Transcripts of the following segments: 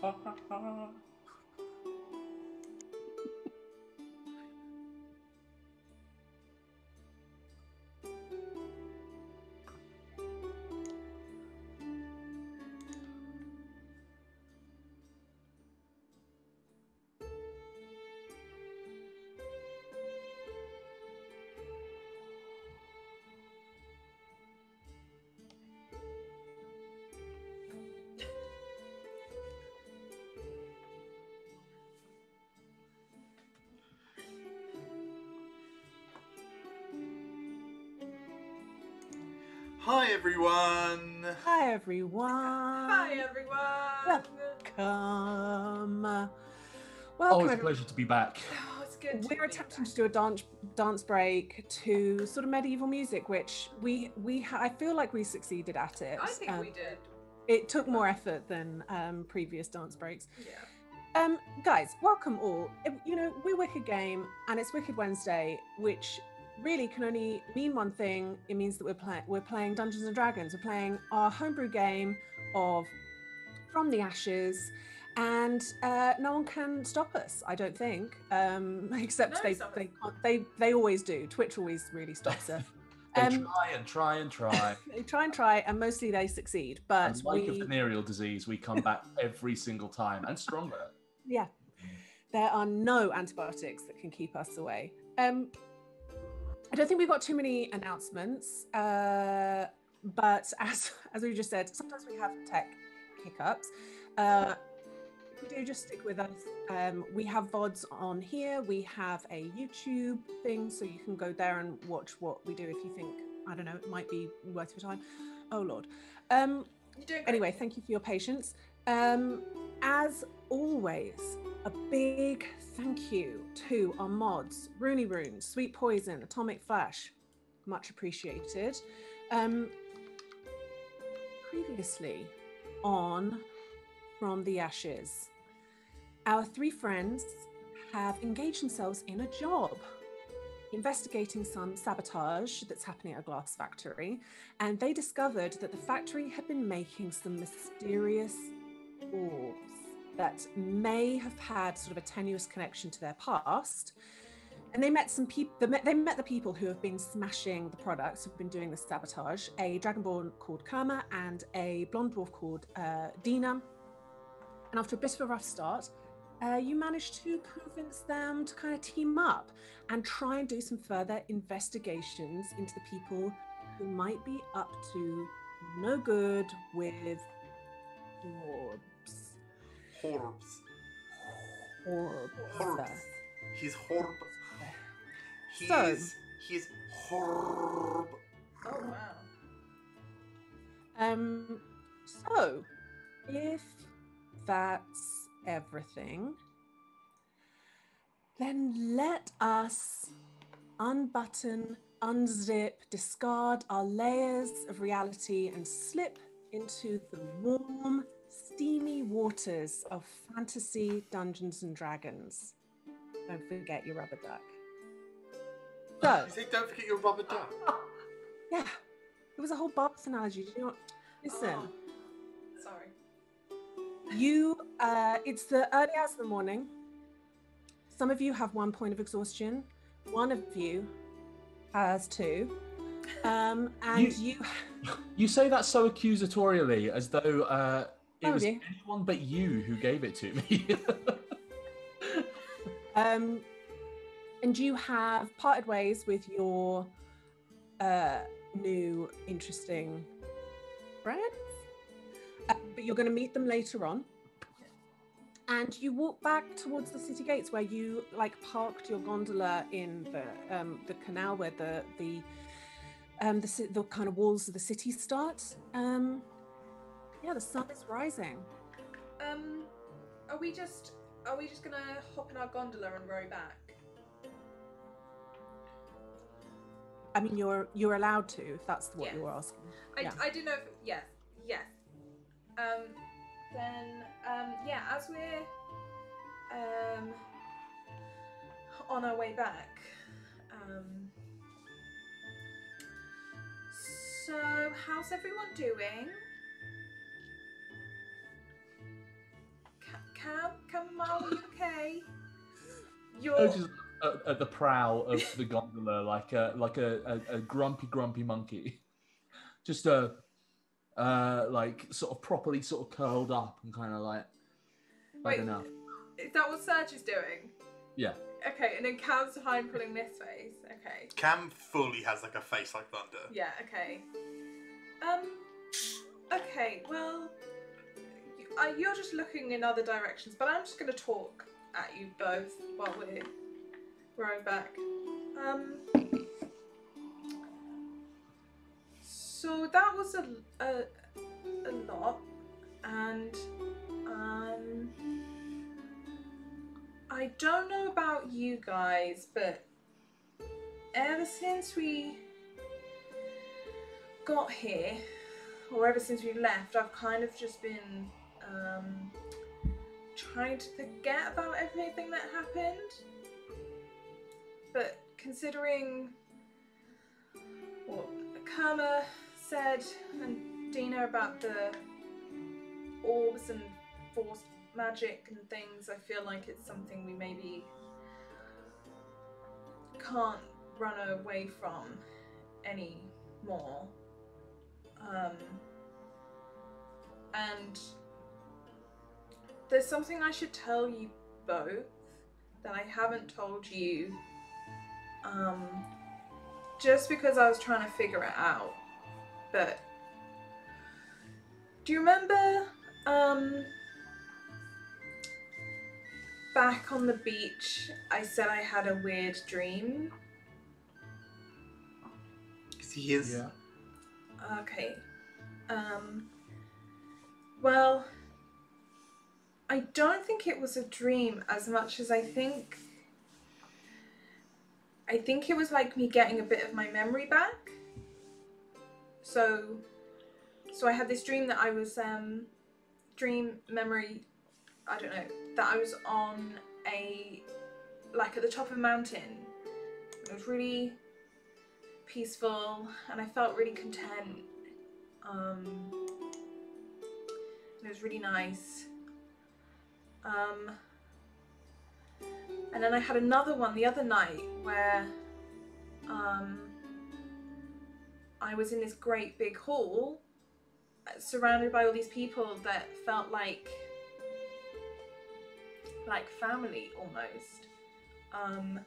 Hi everyone! Hi everyone! Hi everyone! Welcome! Oh, it's a pleasure to be back. Oh, it's good. We're attempting to do a dance break to sort of medieval music, which I feel like we succeeded at it. I think we did. It took more effort than previous dance breaks. Yeah. Guys, welcome all. You know, we're Wicked Game, and it's Wicked Wednesday, which really can only mean one thing. It means that we're playing Dungeons and Dragons. We're playing our homebrew game of From the Ashes, and no one can stop us, I don't think, except they always do. Twitch always really stops us. They try and try. They try, and mostly they succeed. But and like a venereal disease, we come back every single time, and stronger. Yeah, there are no antibiotics that can keep us away. I don't think we've got too many announcements, but as we just said, sometimes we have tech hiccups. If you do, just stick with us. We have VODs on here. We have a YouTube thing, so you can go there and watch what we do if you think, I don't know, it might be worth your time. Oh, Lord. Anyway, thank you for your patience. As always, a big thank you to our mods, Rooney Runes, Sweet Poison, Atomic Flash. Much appreciated. Previously on From the Ashes, our three friends have engaged themselves in a job investigating some sabotage that's happening at a glass factory, and they discovered that the factory had been making some mysterious orbs that may have had sort of a tenuous connection to their past. And they met some people. They met the people who have been smashing the products, who've been doing the sabotage. A dragonborn called Kerma and a blonde dwarf called Dina. And after a bit of a rough start, you managed to convince them to kind of team up and try and do some further investigations into the people who might be up to no good with orbs. Horbs. He's horb. He's horb. Oh wow. So if that's everything, then let us unbutton, unzip, discard our layers of reality and slip into the warm, steamy waters of fantasy Dungeons and Dragons. Don't forget your rubber duck. So, You say don't forget your rubber duck? Yeah, it was a whole bath analogy. Did you not listen? Oh, sorry. It's the early hours of the morning. Some of you have 1 point of exhaustion. One of you has 2. And you say that so accusatorially, as though it was dear. anyone but you who gave it to me. And you have parted ways with your new interesting friends, but you're going to meet them later on. And you walk back towards the city gates, where you parked your gondola in the canal where the kind of walls of the city start. Yeah, the sun is rising. Are we just gonna hop in our gondola and row back? I mean, you're allowed to, if that's what you were asking. I do know. Yes. Then as we're on our way back. So how's everyone doing? Chamomile, are you okay? Oh, just at the prow of the gondola, like a grumpy monkey, just like sort of properly sort of curled up and kind of like I don't know. Is that what Serge is doing? Yeah. Okay, and then Cam's behind pulling this face. Okay. Cam fully has like a face like thunder. Yeah, okay. Okay, well, you're just looking in other directions, but I'm just going to talk at you both while we're rowing back. So that was a lot, and I don't know about you guys, but ever since we got here, or ever since we left, I've kind of just been trying to forget about everything that happened. But considering what Karma said and Dina about the orbs and forced magic and things, I feel like it's something we maybe can't run away from anymore. And there's something I should tell you both that I haven't told you, just because I was trying to figure it out. But do you remember back on the beach I said I had a weird dream? He is. Yeah. Okay. Well, I don't think it was a dream as much as I think it was like me getting a bit of my memory back. So I had this dream that I was dream memory, I don't know, that I was on like at the top of a mountain. It was really peaceful and I felt really content. It was really nice. And then I had another one the other night where I was in this great big hall surrounded by all these people that felt like family almost. And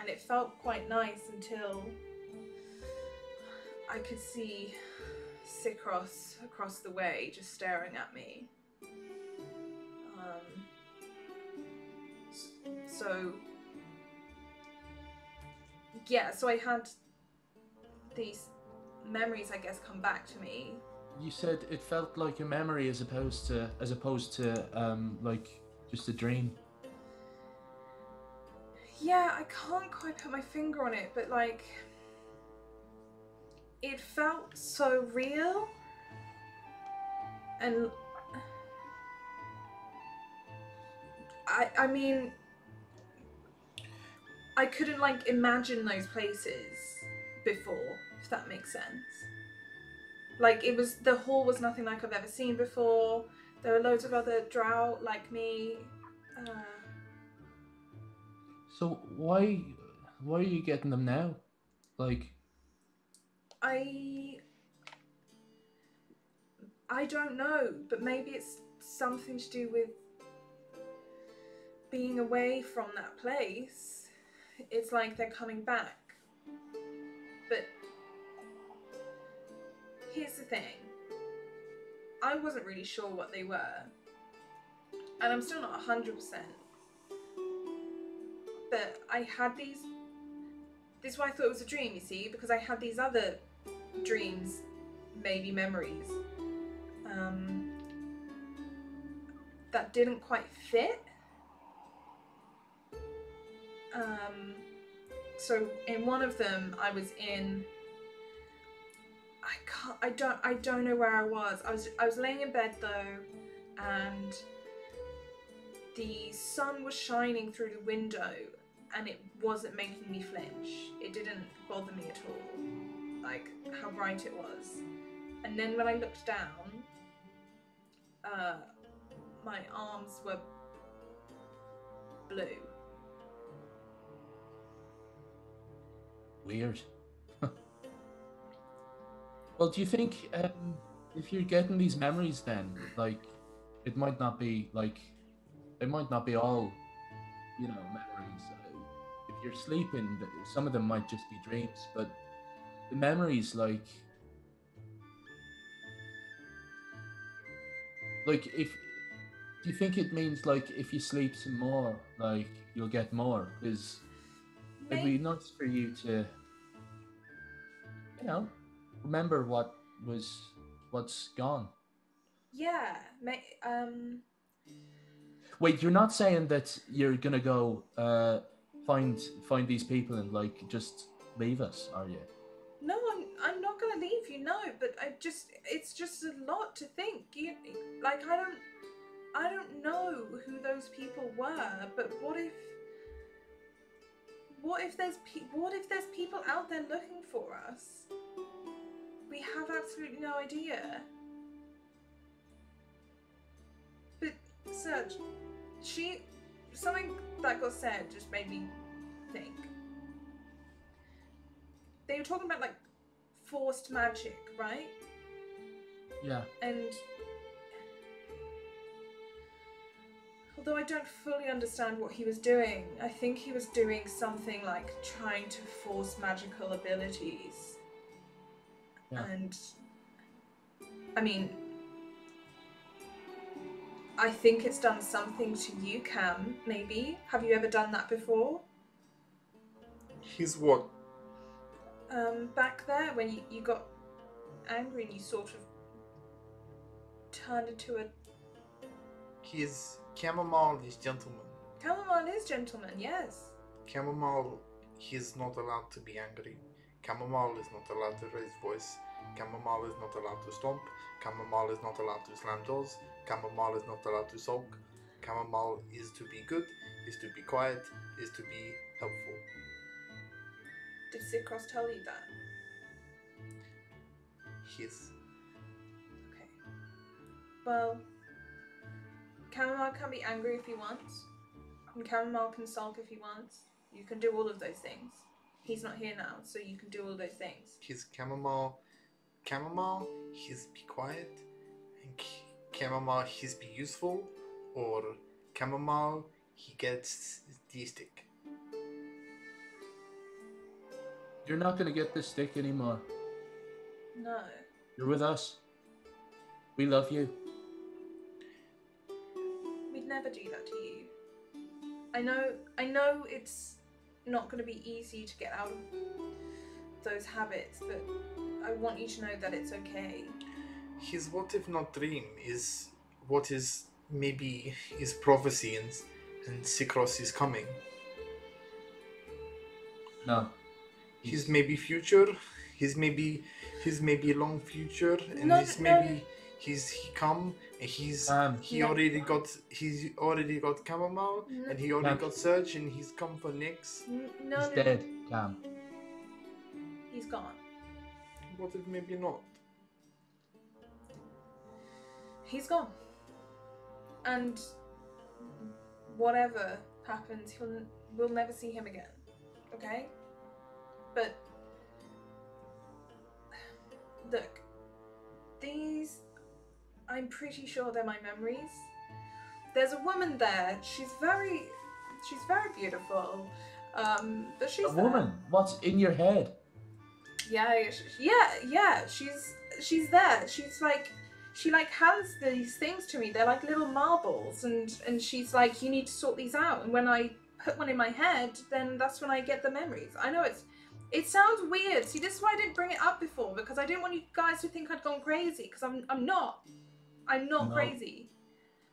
it felt quite nice until I could see Sicros across the way just staring at me. So yeah, so I had these memories, I guess, come back to me. You said it felt like a memory as opposed to like just a dream. Yeah, I can't quite put my finger on it, but like it felt so real. And I mean, I couldn't like imagine those places before, if that makes sense. Like the hall was nothing like I've ever seen before. There were loads of other drow like me. So why are you getting them now? Like, I don't know, but maybe it's something to do with being away from that place. It's like they're coming back. But here's the thing. I wasn't really sure what they were. And I'm still not 100%. But I had these... This is why I thought it was a dream, you see? Because I had these other dreams, maybe memories, that didn't quite fit. So in one of them, I was in... I don't know where I was. I was laying in bed though, and the sun was shining through the window, and it wasn't making me flinch. It didn't bother me at all, like how bright it was. And then when I looked down, my arms were blue. Weird. Well, do you think if you're getting these memories, then like it might not be like it might not be all memories. If you're sleeping, some of them might just be dreams, but the memories, like if do you think it means like if you sleep some more, like you'll get more? Because it'd be nice for you to, remember what's gone. Yeah. Wait, you're not saying that you're gonna go find these people and like just leave us, are you? No, I'm not gonna leave you. No, but it's just a lot to think. I don't know who those people were, but what if there's people out there looking for us? We have absolutely no idea. But Serge, something that got said just made me think. They were talking about like forced magic, right? Yeah. And although I don't fully understand what he was doing, I think he was doing something like trying to force magical abilities. Yeah. And I mean, I think it's done something to you, Cam, maybe. Have you ever done that before? He's what? Back there when you got angry and you sort of turned into a... He's chamomile is gentleman. Chamomile is gentleman, yes. Chamomile, he's not allowed to be angry. Chamomile is not allowed to raise voice. Chamomile is not allowed to stomp. Chamomile is not allowed to slam doors. Chamomile is not allowed to sulk. Chamomile is to be good, is to be quiet, is to be helpful. Did Sikros tell you that? Yes. Okay. Well, Chamomile can be angry if he wants. And Chamomile can sulk if he wants. You can do all of those things. He's not here now, so you can do all those things. He's chamomile, he's be quiet, and chamomile, he's be useful, or chamomile, he gets the stick. You're not gonna get this stick anymore. No. You're with us. We love you. We'd never do that to you. I know it's not going to be easy to get out of those habits, but I want you to know that it's okay. His what if not dream is what is maybe his prophecy and Sikros is coming. No. His maybe future, his maybe long future, and he come and he's already got chamomile and he already got Surge and he's come for Nyx. He's dead, Cam. He's gone. What if maybe not? He's gone. And whatever happens, we'll never see him again. Okay? But look, these, I'm pretty sure they're my memories. There's a woman there. She's very beautiful. But she's a woman. What's in your head? Yeah. She's there. She hands these things to me. They're like little marbles, and she's like, you need to sort these out. And when I put one in my head, then that's when I get the memories. I know it sounds weird. See, this is why I didn't bring it up before, because I didn't want you guys to think I'd gone crazy, because I'm not. I'm not crazy.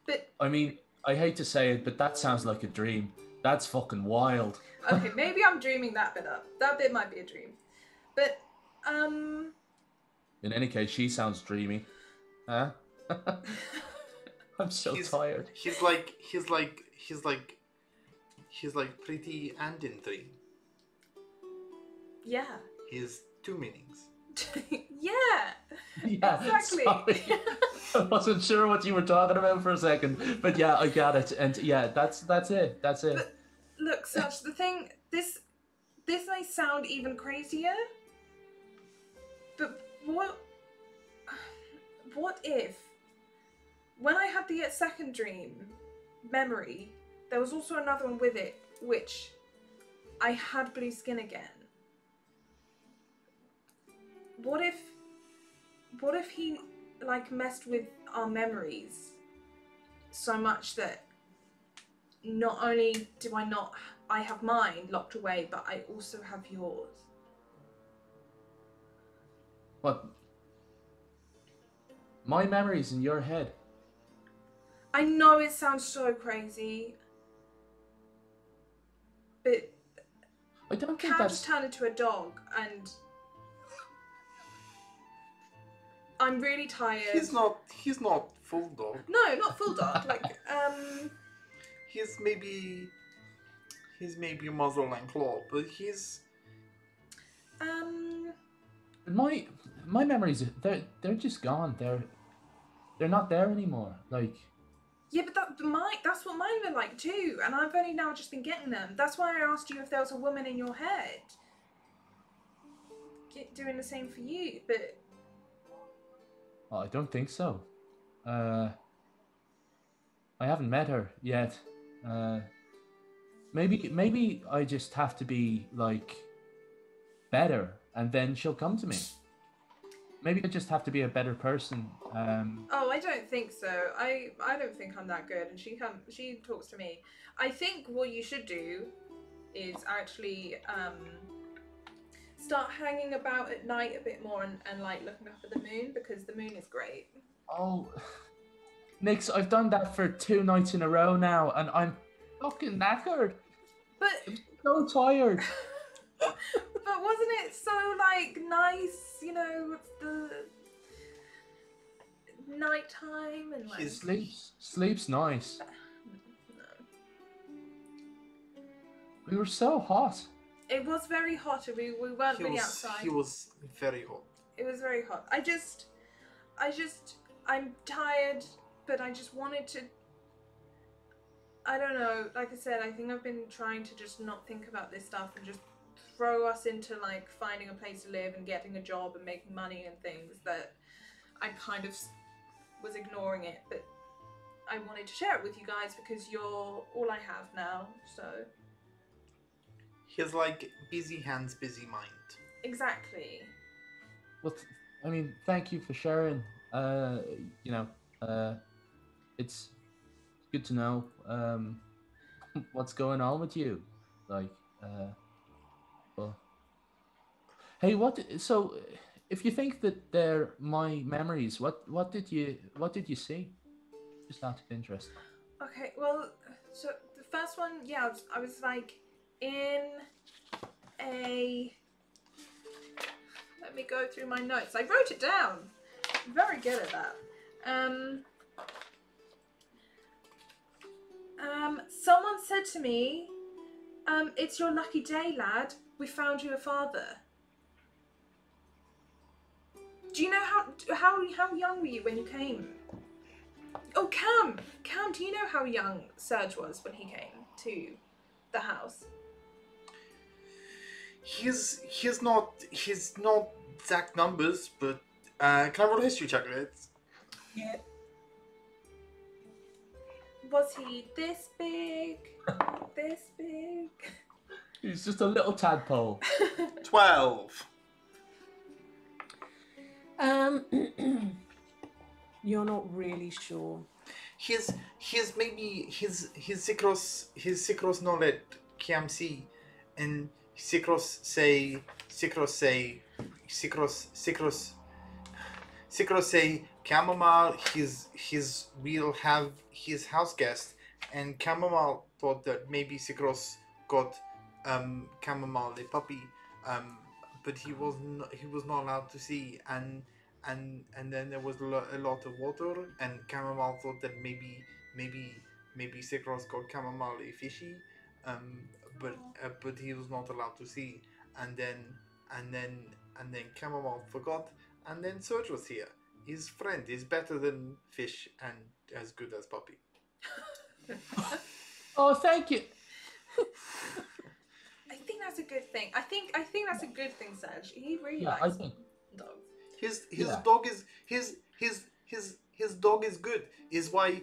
But I mean, I hate to say it, but that sounds like a dream. That's fucking wild. Okay, maybe I'm dreaming that bit up. That bit might be a dream. But in any case, she sounds dreamy. Huh? I'm so tired. He's like pretty and in dream. Yeah. He has two meanings. Yeah. Yeah, Exactly. sorry. I wasn't sure what you were talking about for a second, but yeah, I got it. And yeah, that's it. That's it. But look, Such, the thing, this may sound even crazier, but what if, when I had the second dream memory, there was also another one with it, which I had blue skin again. What if he like messed with our memories so much that not only do I have mine locked away, but I also have yours? What? My memory's in your head. I know it sounds so crazy, but I don't think Cam that's. just turned into a dog, and I'm really tired. He's not full dog. No, not full dog. Like, He's maybe muzzle and claw, but he's My memories, they're just gone. They're not there anymore. Like, yeah, but that's what mine were like too, and I've only now just been getting them. That's why I asked you if there was a woman in your head doing the same for you, but I don't think so. I haven't met her yet. Maybe I just have to be like better, and then she'll come to me. Maybe I just have to be a better person. oh, I don't think so. I don't think I'm that good, and she talks to me. I think what you should do is actually start hanging about at night a bit more and like looking up at the moon, because the moon is great. Oh, Nix, I've done that for 2 nights in a row now, and I'm fucking knackered. But I'm so tired. but wasn't it so like nice, you know, with the nighttime and like Sleep's nice. No. We were so hot. It was very hot. We weren't really outside. He was very hot. It was very hot. I'm tired, but I just wanted to. I don't know. Like I said, I think I've been trying to just not think about this stuff and just throw us into like finding a place to live and getting a job and making money and things, that I kind of was ignoring it. But I wanted to share it with you guys because you're all I have now. So He's like busy hands, busy mind. exactly. Well, I mean, thank you for sharing. It's good to know what's going on with you. Like, well, hey, so if you think that they're my memories, what did you see? Just out of interest. Okay, well, so the first one, yeah, I was like in a. Let me go through my notes. I wrote it down. I'm very good at that. Someone said to me, "It's your lucky day, lad. We found you a father." Do you know how young were you when you came? Oh, Cam, do you know how young Serge was when he came to the house? He's not exact numbers, but can I roll a history check, Liz? Yeah. Was he this big? This big? He's just a little tadpole. 12. You're not really sure. He's maybe his Sikros knowledge KMC and Sikros say Chamomile will have his house guest, and Chamomile thought that maybe Sikros got Chamomile a puppy, but he was not allowed to see, and then there was a lot of water, and Chamomile thought that maybe Sikros got Chamomile a fishy, but he was not allowed to see, and then Chamomile forgot, And then Serge was here. His friend is better than fish and as good as puppy. Oh, thank you. I think that's a good thing. I think that's a good thing, Serge. He really Yeah, I likes think. dogs. His Yeah. dog is his dog is good. Is why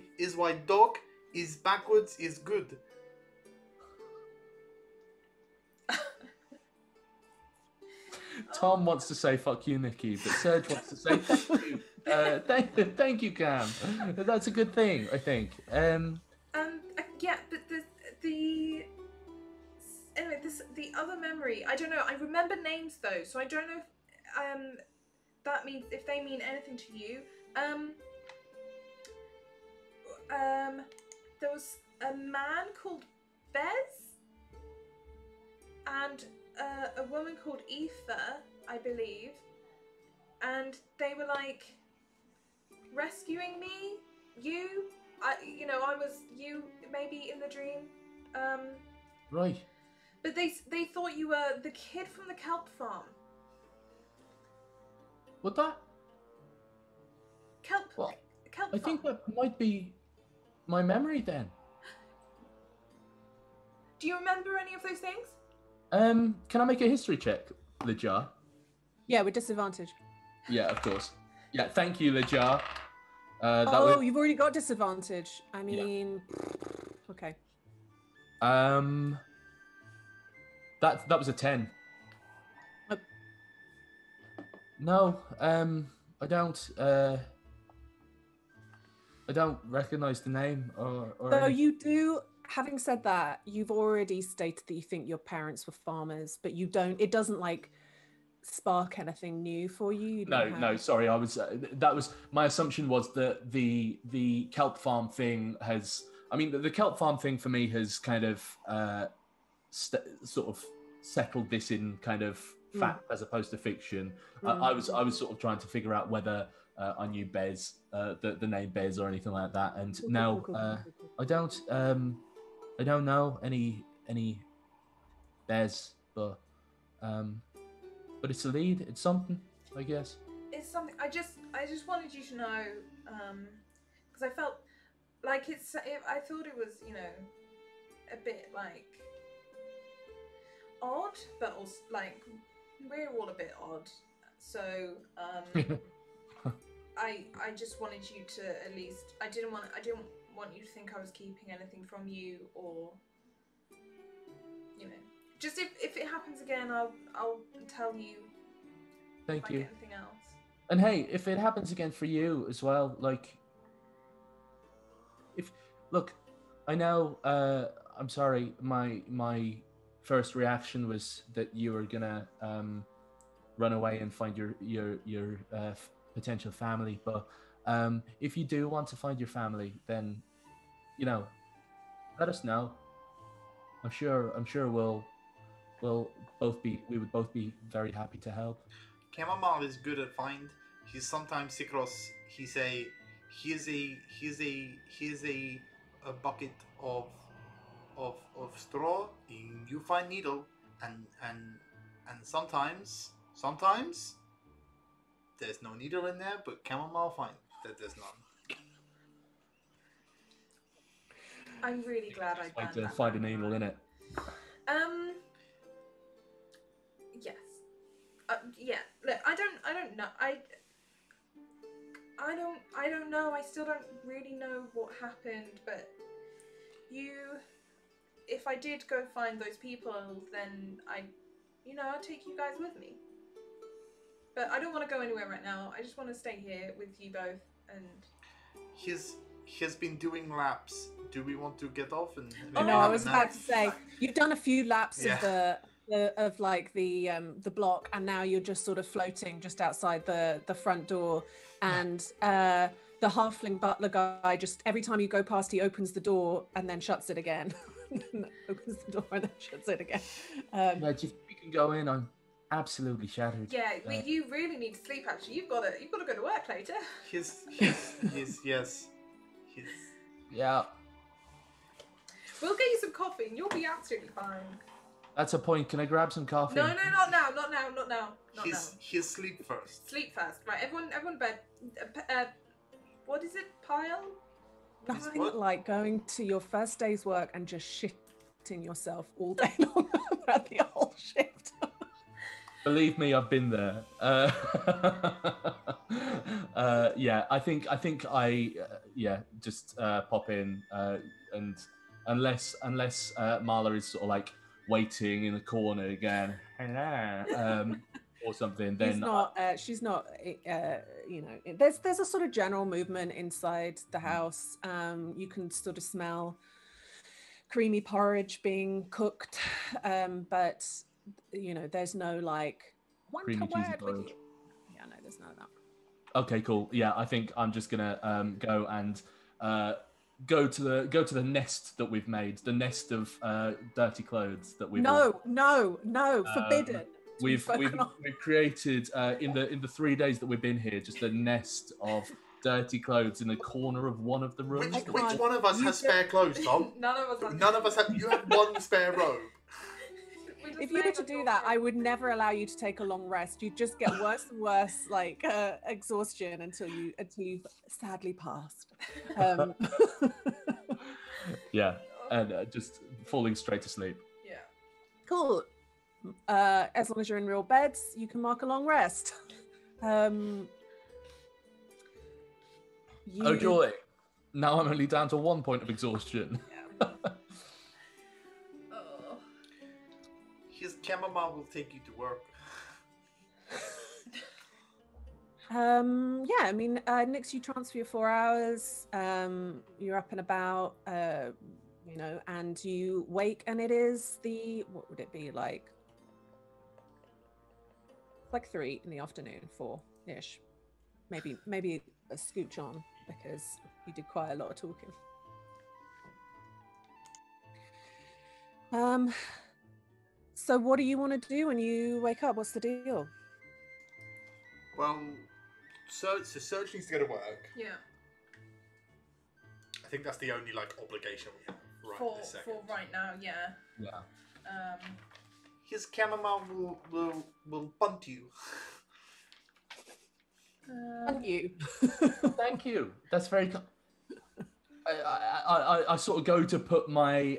dog is backwards is good. Tom wants to say fuck you, Nikki, but Serge wants to say thank you. Thank you, Cam. That's a good thing, I think. Yeah, but the anyway, the other memory. I don't know. I remember names though, so I don't know if that means if they mean anything to you. There was a man called Bez and a woman called Aoife, I believe, and they were like rescuing me. I was you maybe in the dream. Right. But they thought you were the kid from the kelp farm. What that? Kelp. Well, Kelp I farm. think that might be my memory then. Do you remember any of those things? Can I make a history check, Lejar? Yeah, with disadvantage. Yeah, of course. Yeah, thank you, Lejar. You've already got disadvantage. I mean, okay. That was a 10. Oh. No, I don't recognize the name or So anything. you do. Having said that, you've already stated that you think your parents were farmers, but you don't. It doesn't like spark anything new for you. You don't No, have- sorry. I was that was my assumption was that the kelp farm thing has. I mean, the kelp farm thing for me has kind of sort of settled this in kind of fact as opposed to fiction. I was sort of trying to figure out whether I knew Bez, the name Bez or anything like that, and now I don't know any Bez, but it's a lead. It's something, I guess. It's something. I just wanted you to know, because I felt like I thought it was, a bit like odd, but also like we're all a bit odd. So I just wanted you to at least. I didn't want you to think I was keeping anything from you, or just if it happens again, I'll tell you. Thank if you. I get anything else. And hey, if it happens again for you as well, like, look, I know. I'm sorry. My first reaction was that you were gonna run away and find your potential family. But if you do want to find your family, then let us know. I'm sure we would both be very happy to help. Chamomile is good at find. He's sometimes across. He's a bucket of straw. You find needle, and sometimes there's no needle in there, but chamomile find that there's none. I'm really glad I Like banned to that. find a needle in it. Yes. Yeah. Look, I don't know. I don't know. I still don't really know what happened, but if I did go find those people, then I'd take you guys with me. But I don't want to go anywhere right now. I just want to stay here with you both. And he's been doing laps. Do we want to get off and? Oh no, I was about to say you've done a few laps of the block, and now you're just sort of floating just outside the front door, and the halfling butler guy just every time you go past, he opens the door and then shuts it again. Opens the door and then shuts it again. If we can go in, I'm absolutely shattered. Yeah, you really need to sleep. Actually, you've got to go to work later. Yes. Yeah. We'll get you some coffee, and you'll be absolutely fine. That's a point. Can I grab some coffee? No, not now, not now, not now, not now. He'll sleep first. Sleep first, right? Everyone, bed. What is it? Pile? Nothing What? like going to your first day's work and just shitting yourself all day long throughout the whole shift. Believe me, I've been there. Yeah, I think I just pop in and unless Marla is sort of like waiting in the corner again, or something, then she's not. You know, there's a sort of general movement inside the house. You can sort of smell creamy porridge being cooked, but you know, there's no like creamy cheesy porridge. Yeah, no, there's none of that. Okay, cool. Yeah, I think I'm just gonna go and go to the nest that we've made, the nest of dirty clothes that we've. No, forbidden. We've created in the 3 days that we've been here just a nest of dirty clothes in the corner of one of the rooms. Which one of us has spare clothes, Tom? None of us. None of us have. You have one spare robe. If you were to do that, I would never allow you to take a long rest. You'd just get worse and worse, like exhaustion until you've sadly passed. Yeah, and just falling straight to sleep. Yeah. Cool. As long as you're in real beds, you can mark a long rest. Oh joy! Now I'm only down to 1 point of exhaustion. Yeah. His chamomile will take you to work. Yeah, I mean, Nix, you transfer your 4 hours. You're up and about, you know, and you wake, and it is what would it be like 3 in the afternoon, 4-ish, maybe a scooch on because you did quite a lot of talking. So what do you want to do when you wake up? What's the deal? Well, Serge needs to go to work. Yeah. I think that's the only like obligation we have this second. For right now, yeah. Yeah. His chamomile will bunt you. Thank you. Thank you. That's very. I sort of go to put my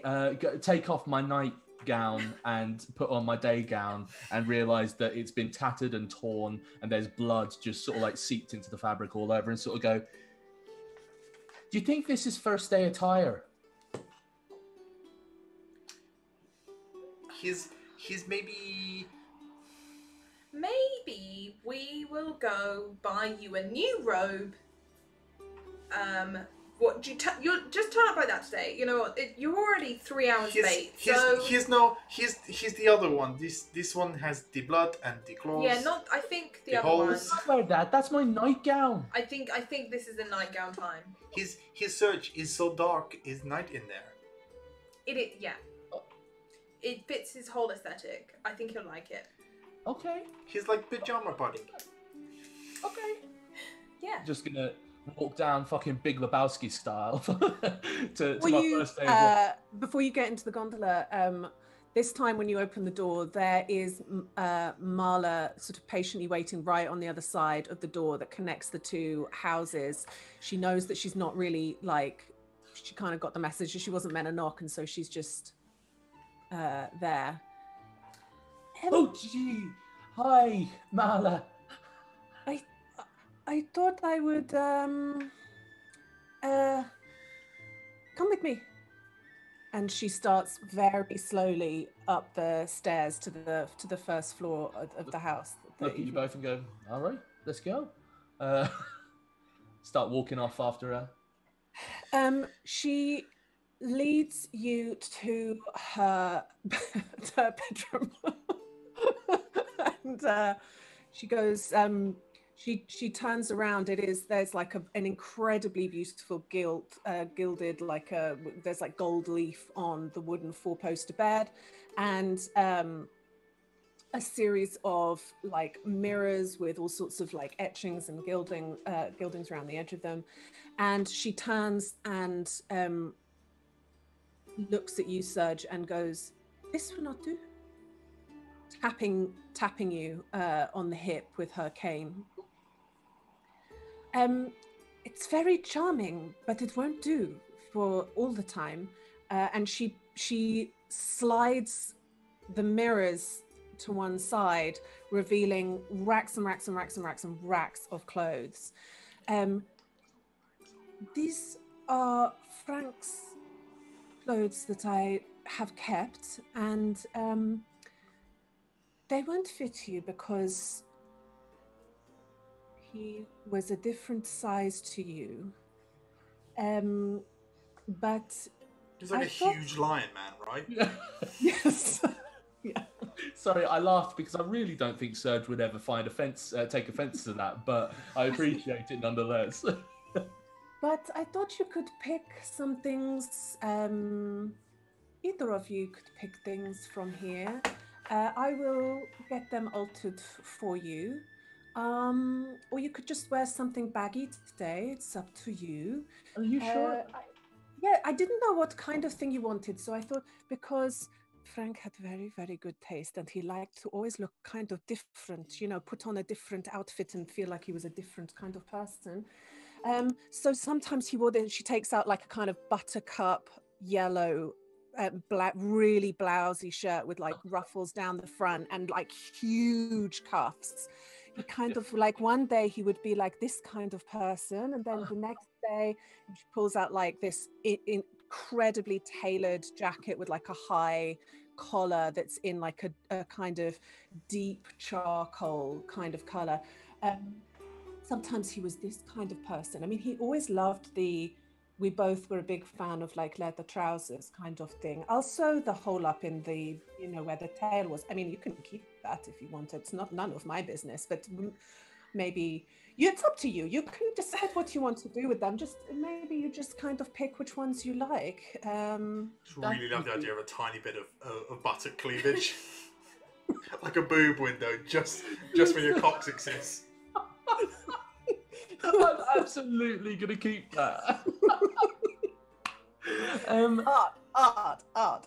take off my nightgown and put on my day gown and realise that it's been tattered and torn and there's blood just sort of like seeped into the fabric all over, and sort of go, do you think this is first day attire? He's maybe we will go buy you a new robe. What do you just turn up like that today? You know what? You're already 3 hours late. Here's the other one. This one has the blood and the claws. Yeah, I think the other holes. one. I wear that. That's my nightgown. I think this is the nightgown time. His search is so dark. Is night in there? Yeah. It fits his whole aesthetic. I think he'll like it. Okay. He's like pajama buddy. Okay. Yeah. Just gonna walk down fucking Big Lebowski style to Well, my first day of work. Before you get into the gondola, this time when you open the door, there is Marla sort of patiently waiting right on the other side of the door that connects the two houses. She knows that she's not really she kind of got the message that she wasn't meant to knock, and so she's just there. Oh gee, hi Marla. I thought I would come with me. And she starts very slowly up the stairs to the first floor of the house. Look at you both and go, all right, let's go. Start walking off after her. She leads you to her bedroom. And she goes, she turns around. There's like an incredibly beautiful gilded, there's like gold leaf on the wooden 4-poster bed, and a series of like mirrors with all sorts of like etchings and gildings around the edge of them. And she turns and looks at you, Serge, and goes, "This will not do." tapping you on the hip with her cane. It's very charming, but it won't do for all the time. And she slides the mirrors to one side, revealing racks and racks and racks and racks and racks of clothes. These are Frank's clothes that I have kept, and they won't fit you because he was a different size to you. But he's like huge lion man, right? Yes. Yeah. Sorry, I laughed because I really don't think Serge would ever take offense to that, but I appreciate it nonetheless. But I thought you could pick some things. Either of you could pick things from here. I will get them altered for you. Or you could just wear something baggy today. It's up to you. Are you sure? I didn't know what kind of thing you wanted, so I thought, because Frank had very, very good taste and he liked to always look kind of different, put on a different outfit and feel like he was a different kind of person. So sometimes she takes out like a kind of buttercup yellow, really blousy shirt with like ruffles down the front and like huge cuffs. He kind of like, one day he would be like this kind of person, and then the next day she pulls out like this incredibly tailored jacket with like a high collar that's in like a kind of deep charcoal kind of color. Sometimes he was this kind of person. I mean, he always loved we both were a big fan of like leather trousers kind of thing. Also the hole up in the, where the tail was. I mean, you can keep that if you want. It's none of my business, but maybe it's up to you. You can decide what you want to do with them. Maybe you just kind of pick which ones you like. Just really love the idea of a tiny bit of buttock cleavage. Like a boob window, just when your coccyx is. I'm absolutely gonna keep that.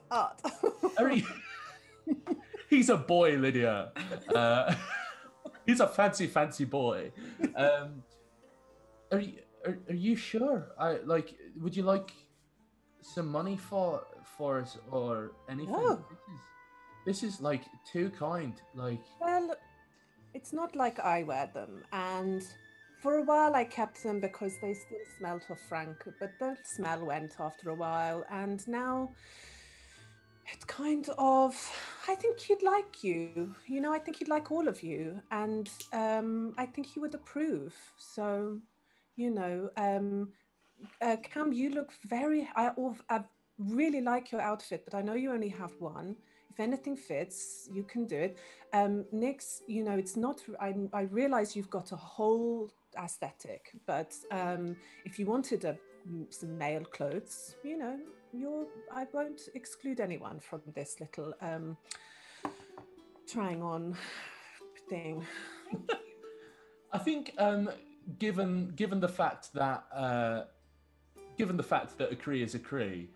Art. He's a boy, Lydia. He's a fancy boy. Are you sure? Would you like some money for us or anything? No. This is like too kind. Well, it's not like I wear them, and for a while I kept them because they still smelled of Frank, but the smell went after a while, and now it's kind of, I think he'd like you. I think he'd like all of you, and I think he would approve. So, Cam, you look I really like your outfit, but I know you only have one. If anything fits, you can do it. Nyx, it's not, I realize you've got a whole aesthetic, but if you wanted some male clothes, I won't exclude anyone from this little trying on thing. I think given the fact that a Cree is a Cree,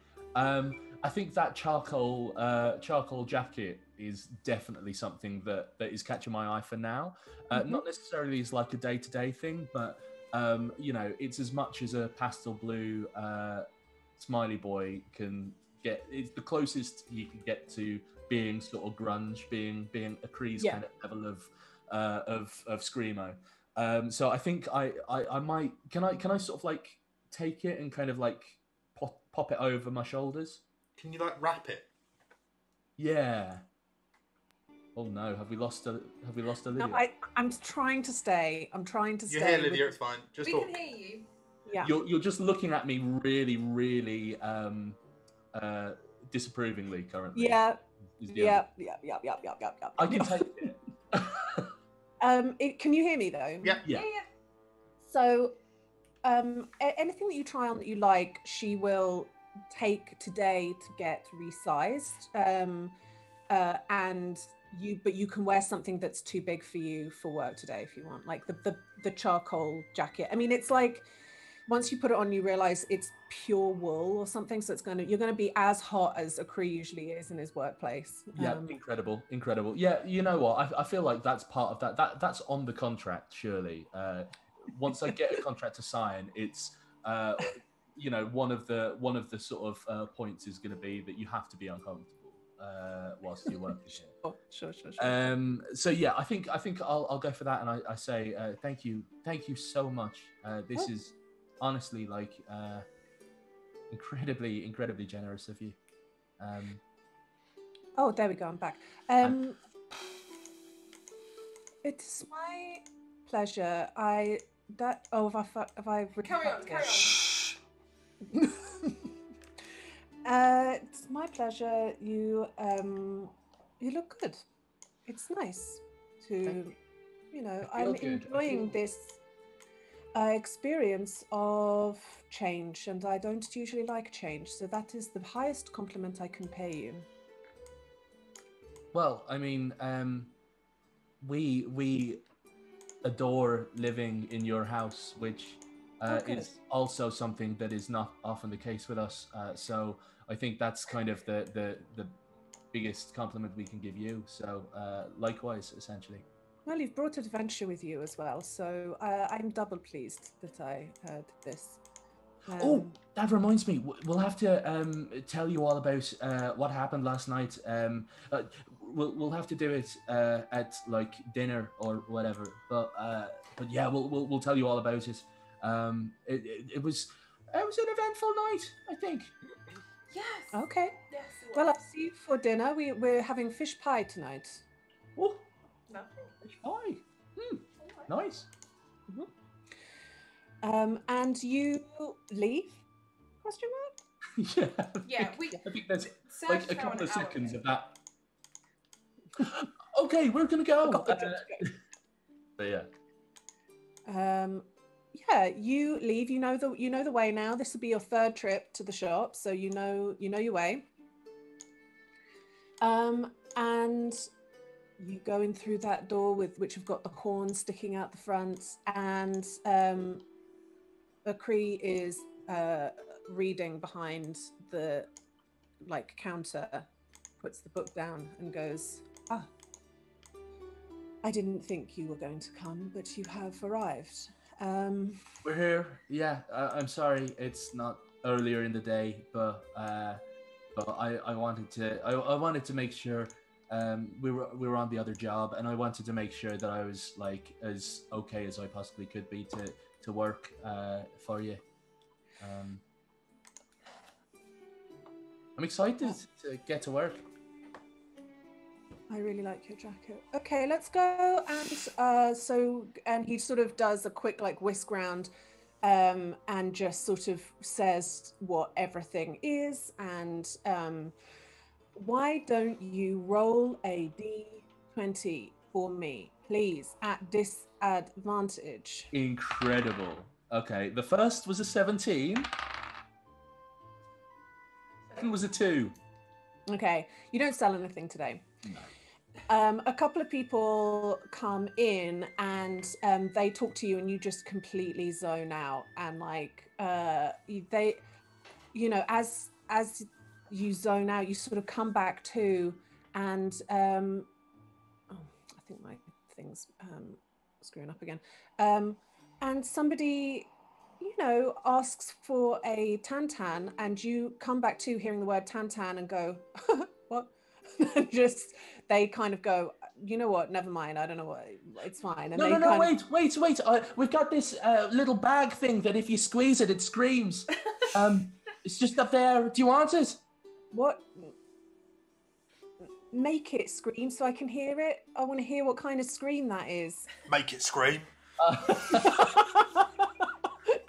I think that charcoal jacket is definitely something that is catching my eye for now. Not necessarily as like a day-to-day thing, but it's as much as a pastel blue smiley boy can get. It's the closest you can get to being sort of grunge, being a Cree's kind of level of screamo. So I think I might. Can I sort of like take it and kind of like pop it over my shoulders? Can you like wrap it? Yeah. Oh no, have we lost a Lydia? No, I'm trying to stay. You're here, Lydia, it's fine. Just we talk. can hear you. Yeah. You're just looking at me really, really disapprovingly currently. Yeah. Yeah. I can can take it. Can you hear me though? Yeah. So, anything that you try on that you like, she will take today to get resized. But you can wear something that's too big for you for work today if you want, like the charcoal jacket. I mean, it's like once you put it on, you realize it's pure wool or something. So you're gonna be as hot as a Cree usually is in his workplace. Yeah, incredible. Yeah, you know what? I feel like that's part of that's on the contract, surely. Once I get a contract to sign, it's one of the sort of points is going to be that you have to be uncomfortable whilst you're working here. Sure. So yeah, I think I'll go for that, and I say thank you so much. This is honestly like incredibly generous of you. Oh, there we go. I'm back. It's my pleasure. Have I Carry on. It's my pleasure. You look good. It's nice to, I'm enjoying this experience of change, and I don't usually like change, so that is the highest compliment I can pay you. Well, I mean, we adore living in your house, which is also something that is not often the case with us. So I think that's kind of the biggest compliment we can give you. So likewise, essentially. Well, you've brought adventure with you as well, so I'm double pleased that I heard this. That reminds me. We'll have to tell you all about what happened last night. We'll have to do it at like dinner or whatever. But yeah, we'll tell you all about it. It was an eventful night, I think. Yes. Okay. Yes. Well, I'll see you for dinner. We're having fish pie tonight. Oh, Lovely. fish pie. Nice. And you leave? Question mark? Yeah. I think there's Served like a now couple an of hour seconds ago. of that. Okay, we're gonna go. Got the job to go. But yeah. Yeah, you leave. You know the way now. This will be your third trip to the shop, so you know your way. And you go in through that door which have got the horn sticking out the front, and Cree is reading behind the counter, puts the book down and goes, I didn't think you were going to come, but you have arrived. We're here. Yeah, I'm sorry it's not earlier in the day, but I wanted to make sure we were on the other job, and I wanted to make sure that I was like as okay as I possibly could be to work for you. I'm excited to get to work. I really like your jacket. Okay, let's go. And he sort of does a quick whisk round, and just sort of says what everything is. And why don't you roll a D20 for me, please, at disadvantage? Incredible. Okay, the first was a 17. Second was a 2. Okay, you don't sell anything today. No. A couple of people come in and they talk to you, and you just completely zone out, and they, as you zone out, you sort of come back to, and I think my thing's screwing up again, and somebody asks for a tantan, and you come back to hearing the word tantan and go, what? And just they kind of go, you know what, never mind, I don't know what, it's fine. And no, wait, we've got this little bag thing that if you squeeze it screams. It's just up there. Do you want it? What? Make it scream so I can hear it. I want to hear what kind of scream that is. Make it scream.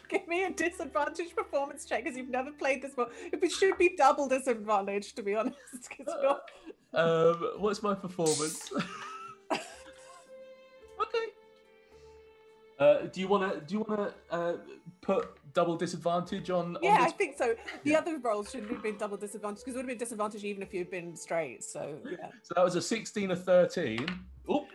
Give me a disadvantage performance check, because you've never played this before. It should be double disadvantage, to be honest. What's my performance? Okay. Do you wanna put double disadvantage on? Yeah, on this? I think so. The other rolls shouldn't have been double disadvantage, because it would have been disadvantage even if you'd been straight. So yeah. So that was a 16, a 13. Oop.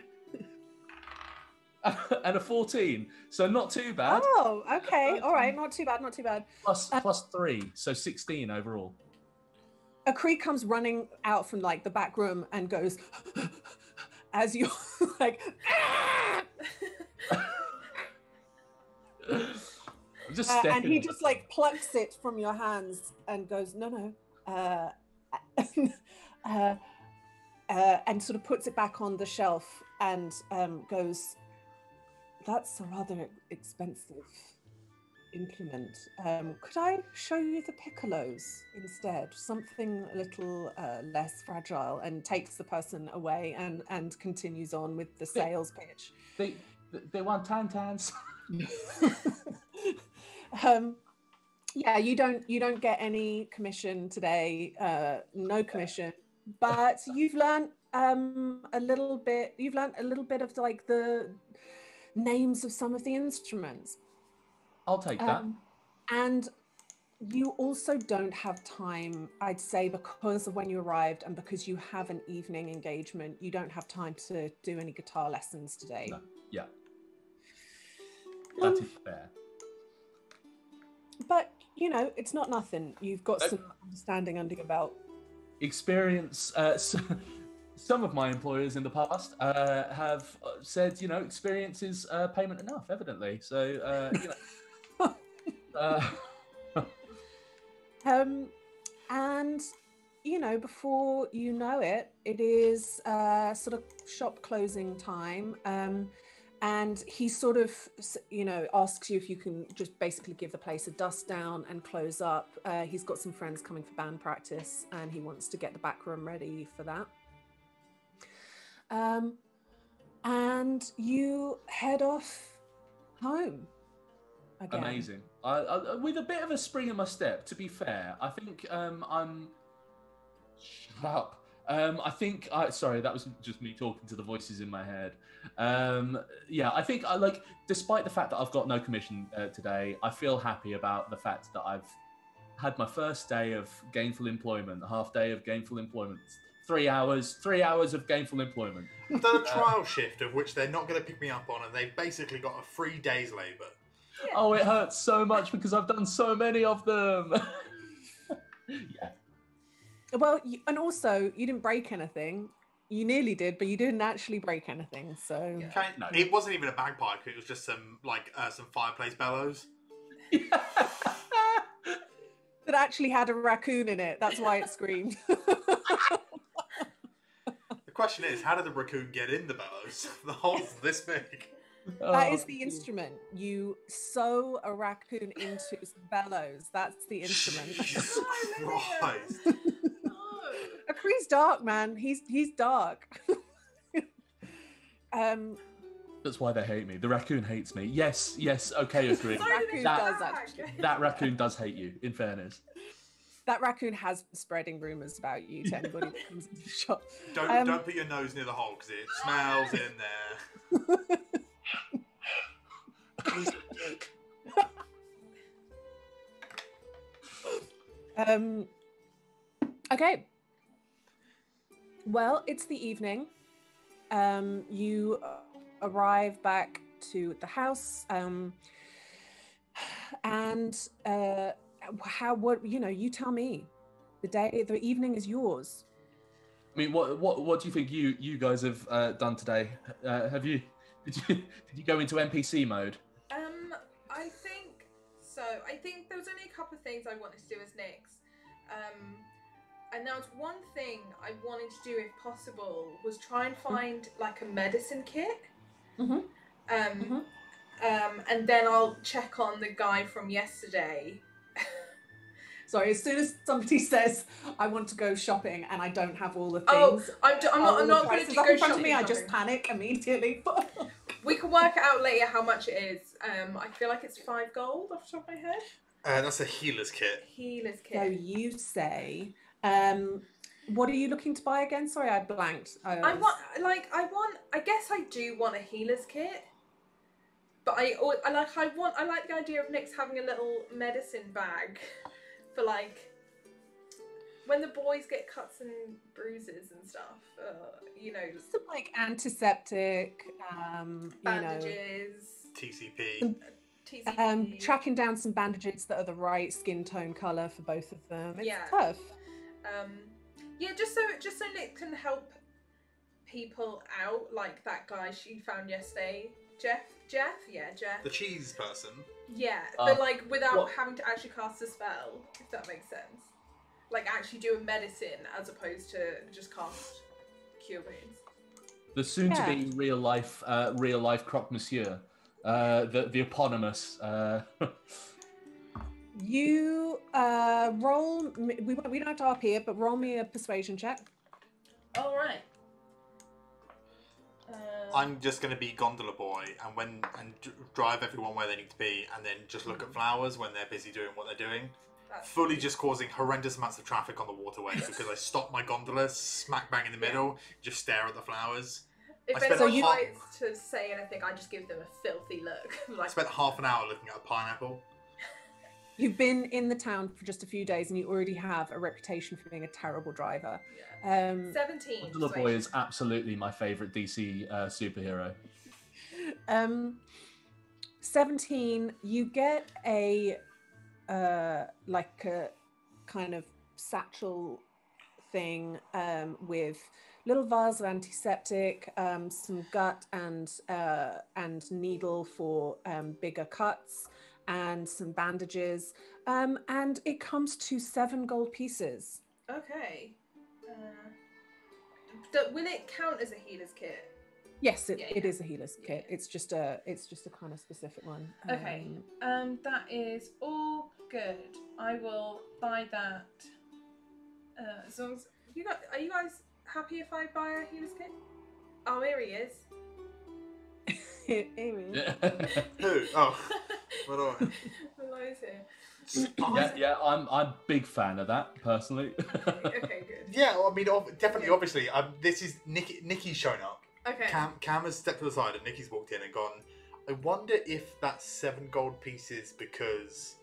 and a 14. So not too bad. Oh, okay. All right. Not too bad. Not too bad. Plus 3, so 16 overall. A Cree comes running out from like the back room and goes as you're like. I'm just and he just like plucks it from your hands and goes, no. And sort of puts it back on the shelf and goes, that's a rather expensive implement. Could I show you the piccolos instead? Something a little less fragile, and takes the person away and continues on with the sales pitch. They want tantans. Yeah, you don't get any commission today. No commission. But you've learned a little bit. You've learned a little bit of like the names of some of the instruments. I'll take that. And you also don't have time, I'd say, because of when you arrived and because you have an evening engagement. You don't have time to do any guitar lessons today. No. Yeah, that is fair. But you know, it's not nothing. You've got some understanding under your belt. Experience. Some of my employers in the past have said, you know, experience is payment enough, evidently. So, you know. And, you know, before you know it, it is sort of shop closing time. And he sort of, you know, asks you if you can just basically give the place a dust down and close up. He's got some friends coming for band practice and he wants to get the back room ready for that. And you head off home again. Amazing. I, with a bit of a spring in my step, to be fair. I think I'm... Shut up. I think sorry, that was just me talking to the voices in my head. Yeah, I think I like, despite the fact that I've got no commission today, I feel happy about the fact that I've had my first day of gainful employment, a half day of gainful employment, 3 hours of gainful employment. I've done a trial shift of which they're not going to pick me up on, and they've basically got a 3 days labour. Yeah. Oh, it hurts so much because I've done so many of them. Yeah. Well, and also you didn't break anything. You nearly did, but you didn't actually break anything. So Okay. No. It wasn't even a bagpipe. It was just some fireplace bellows. that actually had a raccoon in it. That's why it screamed. The question is, how did the raccoon get in the bellows? The hole's this big. That is the instrument. You sew a raccoon into bellows. That's the instrument. Jesus Christ. Akree's dark, man. He's dark. That's why they hate me. The raccoon hates me. Yes, okay, agree. That raccoon does hate you, in fairness. That raccoon has been spreading rumours about you to anybody that comes into the shop. Don't put your nose near the hole because it smells in there. Okay. Well, it's the evening. You arrive back to the house, and you tell me. The evening is yours. I mean, what do you think you guys have done today? Did you go into NPC mode? I think so. I think there was only a couple of things I wanted to do as Nyx. And there was one thing I wanted to do, if possible, was try and find like a medicine kit. Mm-hmm. And then I'll check on the guy from yesterday. Sorry, as soon as somebody says, I want to go shopping and I don't have all the things. Oh, I'm not going to go in front of shopping. me, I just panic immediately. We can work out later how much it is. I feel like it's 5 gold off the top of my head. That's a healer's kit. Healer's kit. So you say, what are you looking to buy again? Sorry, I blanked. I guess I do want a healer's kit. But I like the idea of Nyx having a little medicine bag for like when the boys get cuts and bruises and stuff, you know, Some like antiseptic, bandages, TCP. TCP. tracking down some bandages that are the right skin tone color for both of them. It's Yeah. tough. Yeah, just so Nick can help people out, like that guy she found yesterday, Jeff. The cheese person. Yeah, but like without what? having to actually cast a spell, if that makes sense. Like actually do a medicine as opposed to just cast cure wounds. The soon-to-be real life croque monsieur, the eponymous. You roll. We don't have to RP it, but roll me a persuasion check. All right. I'm just going to be gondola boy and drive everyone where they need to be, and then just look at flowers when they're busy doing what they're doing. Fully just causing horrendous amounts of traffic on the waterway because I stop my gondola smack bang in the middle, just stare at the flowers. If anyone tries to say anything, I just give them a filthy look. I spent half an hour looking at a pineapple. You've been in the town for just a few days, and you already have a reputation for being a terrible driver. Yeah. 17. Gondola Boy is absolutely my favourite DC superhero. 17. You get a like a kind of satchel thing with little vase of antiseptic, some gut and needle for bigger cuts, and some bandages, and it comes to 7 gold pieces. Okay. Will it count as a healer's kit? Yes, it is a healer's kit. It's just a kind of specific one. Okay. That is all good. I will buy that. As long as are you guys happy if I buy a healer's kit? Oh, here he is. Who? Oh, what do Melo's here. Yeah, I'm a big fan of that personally. Okay, good. Yeah, well, I mean, definitely, obviously, this is Nikki's shown up. Okay. Cam has stepped to the side and Nikki's walked in and gone, I wonder if that's 7 gold pieces because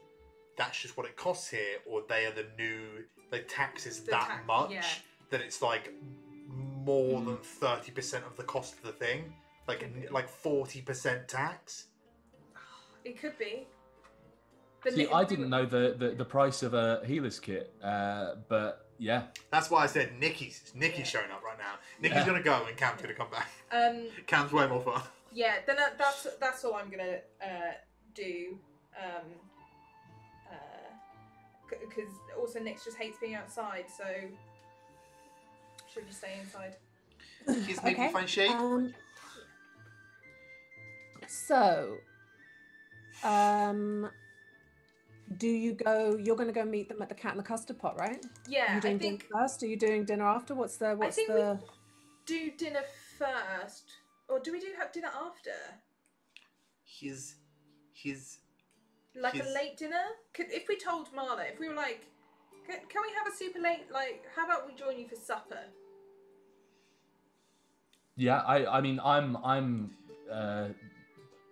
that's just what it costs here, or they are the taxes that much that it's like more than 30% of the cost of the thing. Like 40% tax. It could be. But see, I didn't know the price of a healer's kit, but yeah. That's why I said Nikki's showing up right now. Nikki's gonna go and Cam's gonna come back. Cam's way more fun. Yeah, then that's all I'm gonna do. Because also Nick just hates being outside, so should just stay inside. He's maybe find shade. So, do you go? You're going to go meet them at the Cat and the Custard Pot, right? Yeah, Are you doing dinner first? Are you doing dinner after? I think we do dinner first, or do we have dinner after? He's like a late dinner. If we told Marla, if we were like, can we have a super late? Like, how about we join you for supper? Yeah, I mean, I'm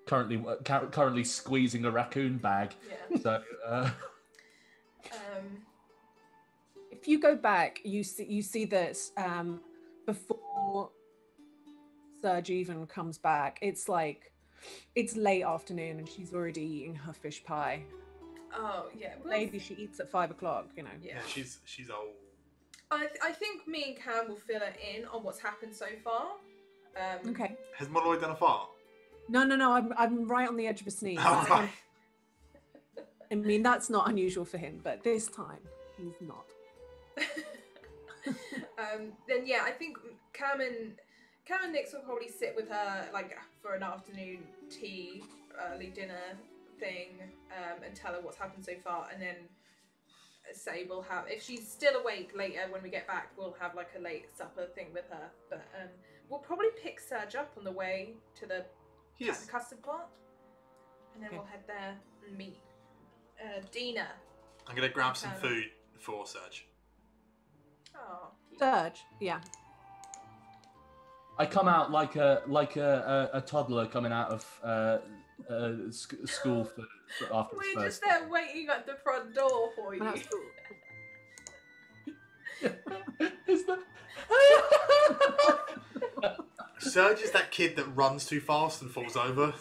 currently squeezing a raccoon bag. Yeah. So, if you go back, you see that before Serge even comes back, it's late afternoon and she's already eating her fish pie. Oh yeah, maybe she eats at 5 o'clock. You know. Yeah, she's old. I think me and Cam will fill her in on what's happened so far. Okay. Has Molloy done a fart? No. I'm right on the edge of a sneeze. Oh, right. I mean, that's not unusual for him, but this time he's not. Then yeah, I think Cam and Nix will probably sit with her like for an afternoon tea, early dinner thing, and tell her what's happened so far, and then say we'll have, if she's still awake later when we get back, we'll have like a late supper thing with her. But we'll probably pick Serge up on the way to the custard pot, and then we'll head there and meet Dina. I'm gonna grab some food for Serge. Oh, Serge, yeah. I come out like a toddler coming out of school for after we're just there waiting at the front door for you. Is that... Serge is that kid that runs too fast and falls over.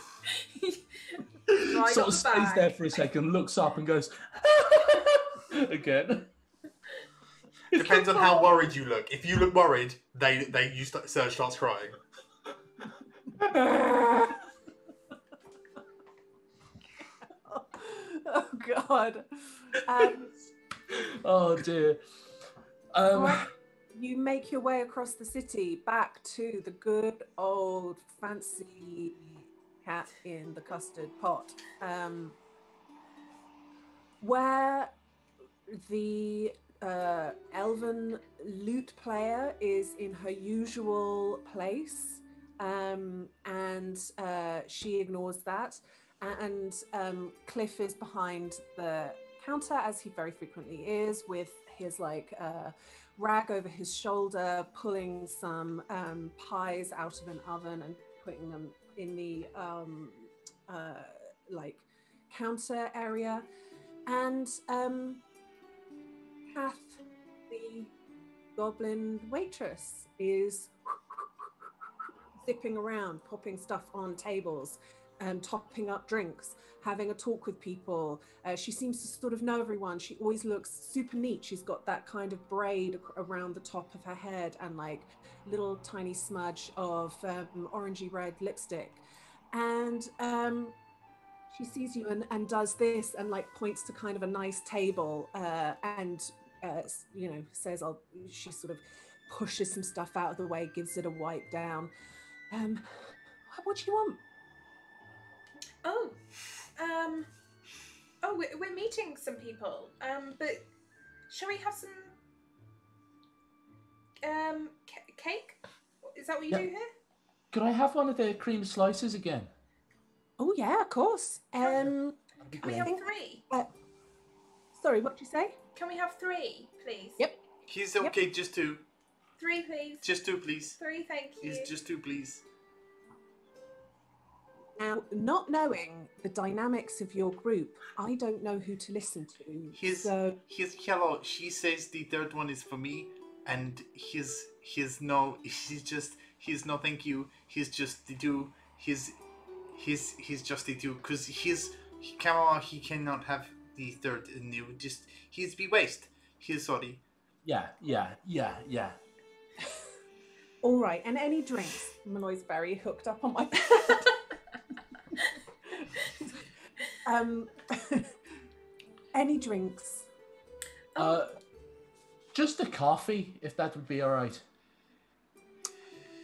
Right sort up of the stays back. there for a second, looks up and goes again. Depends on how worried you look. If you look worried, Serge starts crying. Oh God. Oh dear. Right. You make your way across the city back to the good old fancy cat in the custard pot, where the elven lute player is in her usual place, and she ignores that, and Cliff is behind the counter, as he very frequently is, with his rag over his shoulder, pulling some pies out of an oven and putting them in the counter area. And Kath, the goblin waitress, is zipping around, popping stuff on tables, topping up drinks, having a talk with people. She seems to sort of know everyone. She always looks super neat. She's got that kind of braid around the top of her head and like little tiny smudge of orangey red lipstick. And she sees you and does this and like points to kind of a nice table and says, she sort of pushes some stuff out of the way, gives it a wipe down. What do you want? We're meeting some people. But shall we have some cake? Is that what you do here? Could I have one of the cream slices again? Oh yeah, of course. Can we have 3? Sorry, what did you say? Can we have 3, please? Yep. He's okay, Yep. Just 2. 3, please. Just 2, please. 3, thank you. He's just 2, please. Now, not knowing the dynamics of your group, I don't know who to listen to. He's hello. She says the third one is for me, and he's no thank you. He's just the 2. He's just the 2 because he cannot have the third and you just he's be waste. He's sorry. Yeah. All right, and any drinks? Malloy's very hooked up on my any drinks? Just a coffee, if that would be all right.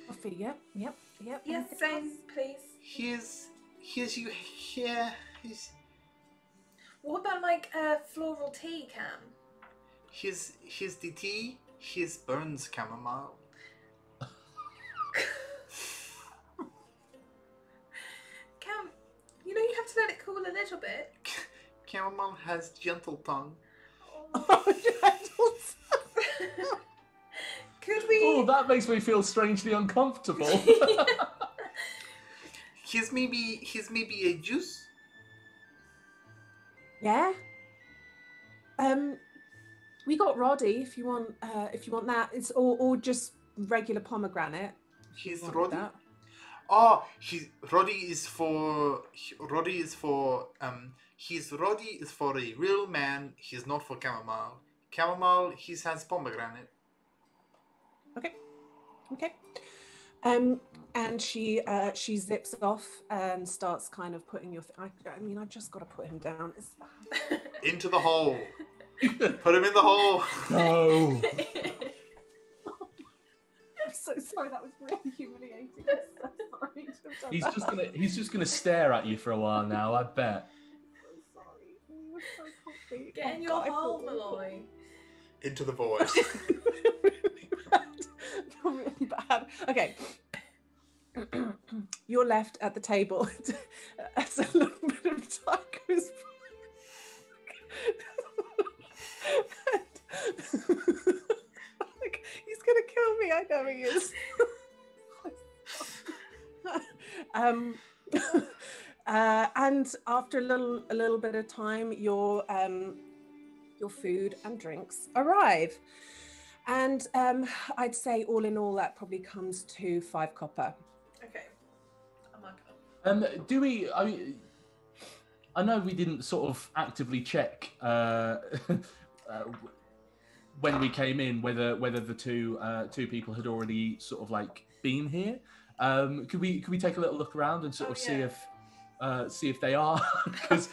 Coffee, yep. Yes, Anything same, else? please. Here's you here. What about like a floral tea can? Here's the tea. Here's Burns chamomile. Cam, you have to let it cool a little bit. Chamomile has gentle tongue. Could we? Oh, that makes me feel strangely uncomfortable. Here's maybe a juice. Yeah. We got Roddy if you want that. It's or just regular pomegranate. He's Want Roddy. that. Oh, Roddy is for a real man. He's not for chamomile. Chamomile, he has pomegranate. Okay. And she zips off and starts kind of putting your. I've just got to put him down. Into the hole. Put him in the hole. No. I'm so sorry. That was really humiliating. I'm so sorry to have done that. He's just gonna stare at you for a while now, I bet. I'm so sorry. You were so comfy. Get in your God, I hole, feel awful. Malloy. Into the void. Really bad. Okay. You're left at the table as a little bit of time goes by. He's gonna kill me. I know he is. And after a little bit of time, your food and drinks arrive. And I'd say all in all, that probably comes to 5 copper. Okay. I'm not Do we? I know we didn't sort of actively check when we came in whether the two people had already sort of like been here. Could we take a little look around and sort of see if they are? Because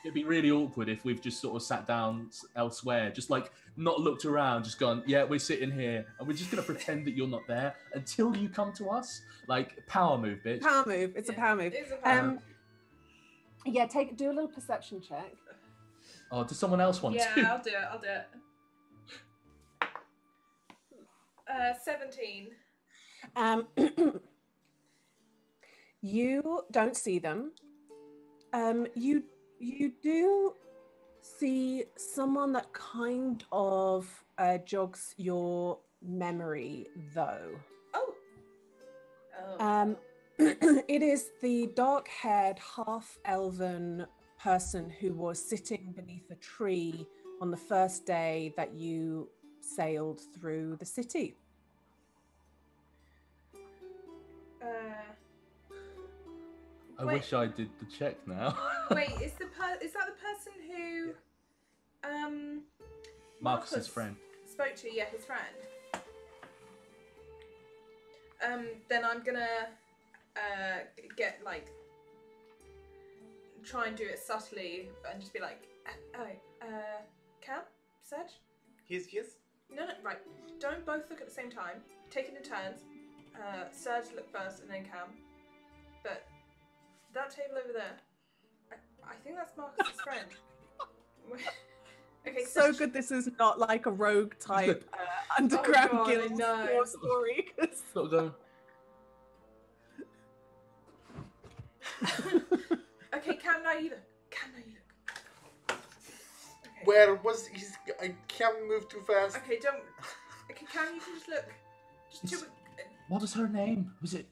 it'd be really awkward if we've just sort of sat down elsewhere, just like not looked around, just gone, yeah, we're sitting here, and we're just gonna pretend that you're not there until you come to us. Like power move, bitch. Power move. It's a power move. It's a power move. Yeah, do a little perception check. Oh, does someone else want to? Yeah, I'll do it. 17. You don't see them. You do see someone that kind of jogs your memory, though. Oh. It is the dark-haired, half-elven person who was sitting beneath a tree on the first day that you sailed through the city. I wish I did the check now. Wait, is that the person who Marcus's friend spoke to? Yeah, his friend. Then I'm gonna get like try and do it subtly and just be like, Cam, Serge? Yes. No, right. Don't both look at the same time. Take it in turns. Serge look first and then Cam. But that table over there, I think that's Marcus's friend. Okay, so good. This is not like a rogue type underground guild story. Sort of go. Okay, Cam, now you look. Okay. Where was his? I can't move too fast. Okay, don't. Okay, Cam, you can just look. Just do it. What was her name? Was it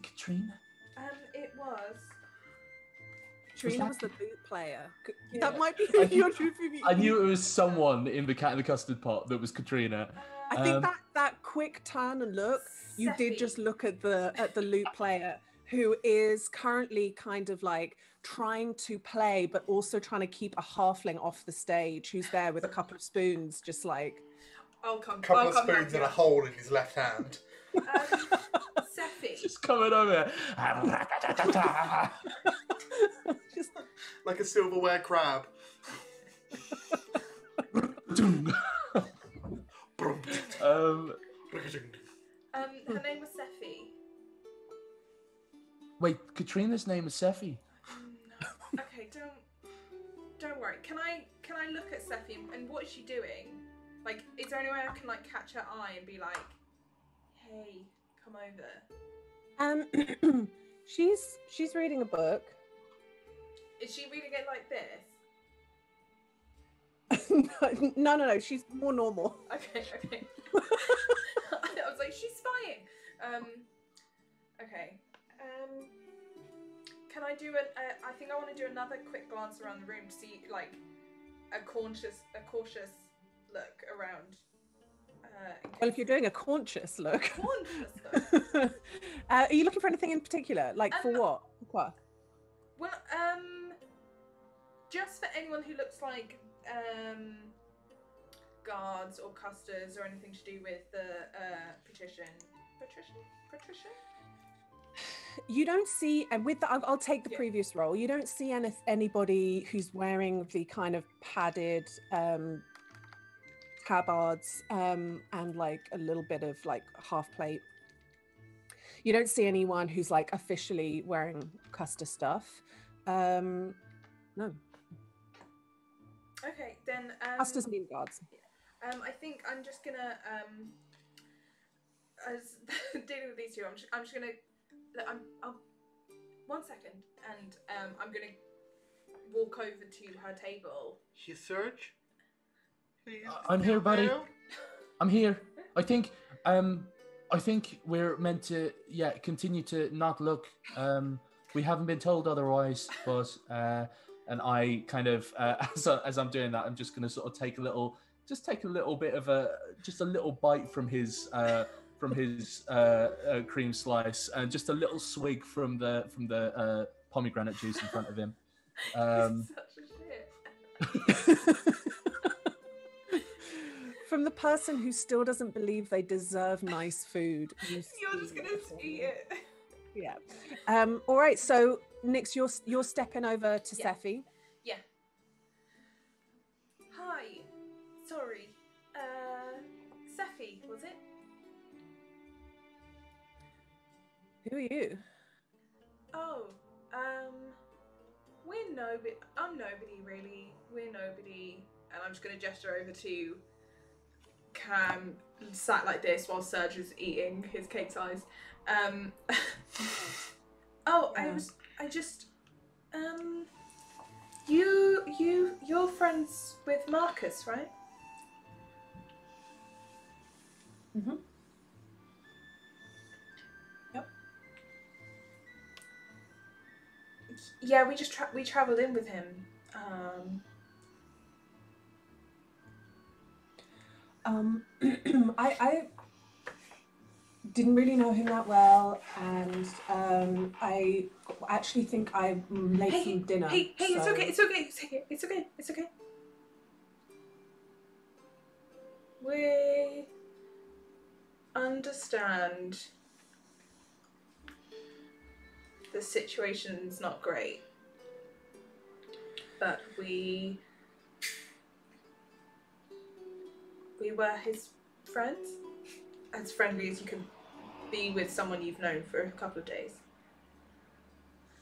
Katrina? It was. Katrina was the boot player. Yeah. That might be who you're true. I knew it was someone in the Cat in the Custard Pot that was Katrina. I think that quick turn and look, you did just look at the lute player, who is currently kind of like trying to play, but also trying to keep a halfling off the stage, who's there with a couple of spoons, just like. Couple of spoons and a hole in his left hand. Seffi. Just coming over. Just like a silverware crab. Her name was Seffi. Wait, Katrina's name is Seffi. Okay, don't worry. Can I look at Seffi and what is she doing? Like, is there any way I can like catch her eye and be like, "Hey, come over"? She's reading a book. Is she reading it like this? No. She's more normal. Okay. I was like, she's spying. Okay. Can I do I think I want to do another quick glance around the room to see like a cautious look around. Well, if you're doing a conscious look. Conscious look. Are you looking for anything in particular? Like for what? What? Well, just for anyone who looks like guards or custers or anything to do with the Patrician. You don't see, and with the, I'll take the previous role. You don't see anybody who's wearing the kind of padded tabards and like a little bit of like half plate. You don't see anyone who's like officially wearing Custer stuff. No. Okay, then. Custers mean guards. I think I'm just gonna as dealing with these two. I'm just gonna. I'll 1 second, and I'm gonna walk over to her table. She Serge? I'm here, buddy. I'm here. I think we're meant to continue to not look. We haven't been told otherwise, but and I kind of as I'm doing that, I'm just gonna sort of take a little just take a little bit of just a little bite from his cream slice, and just a little swig from the pomegranate juice in front of him. Such a shit. From the person who still doesn't believe they deserve nice food. You're just gonna eat it. Yeah. All right. So, Nix, you're stepping over to Sephi. Yeah. Hi. Sorry. Sephi, was it? Who are you? Oh, we're nobody. I'm nobody, really. We're nobody. And I'm just gonna gesture over to Cam, sat like this while Serge is eating his cake size. You're friends with Marcus, right? Mm-hmm. Yep. Yeah, we travelled in with him. I didn't really know him that well, and I actually think I'm late from dinner. Hey, so... it's okay. We understand the situation's not great, but we were his friends, as friendly as you can be with someone you've known for a couple of days.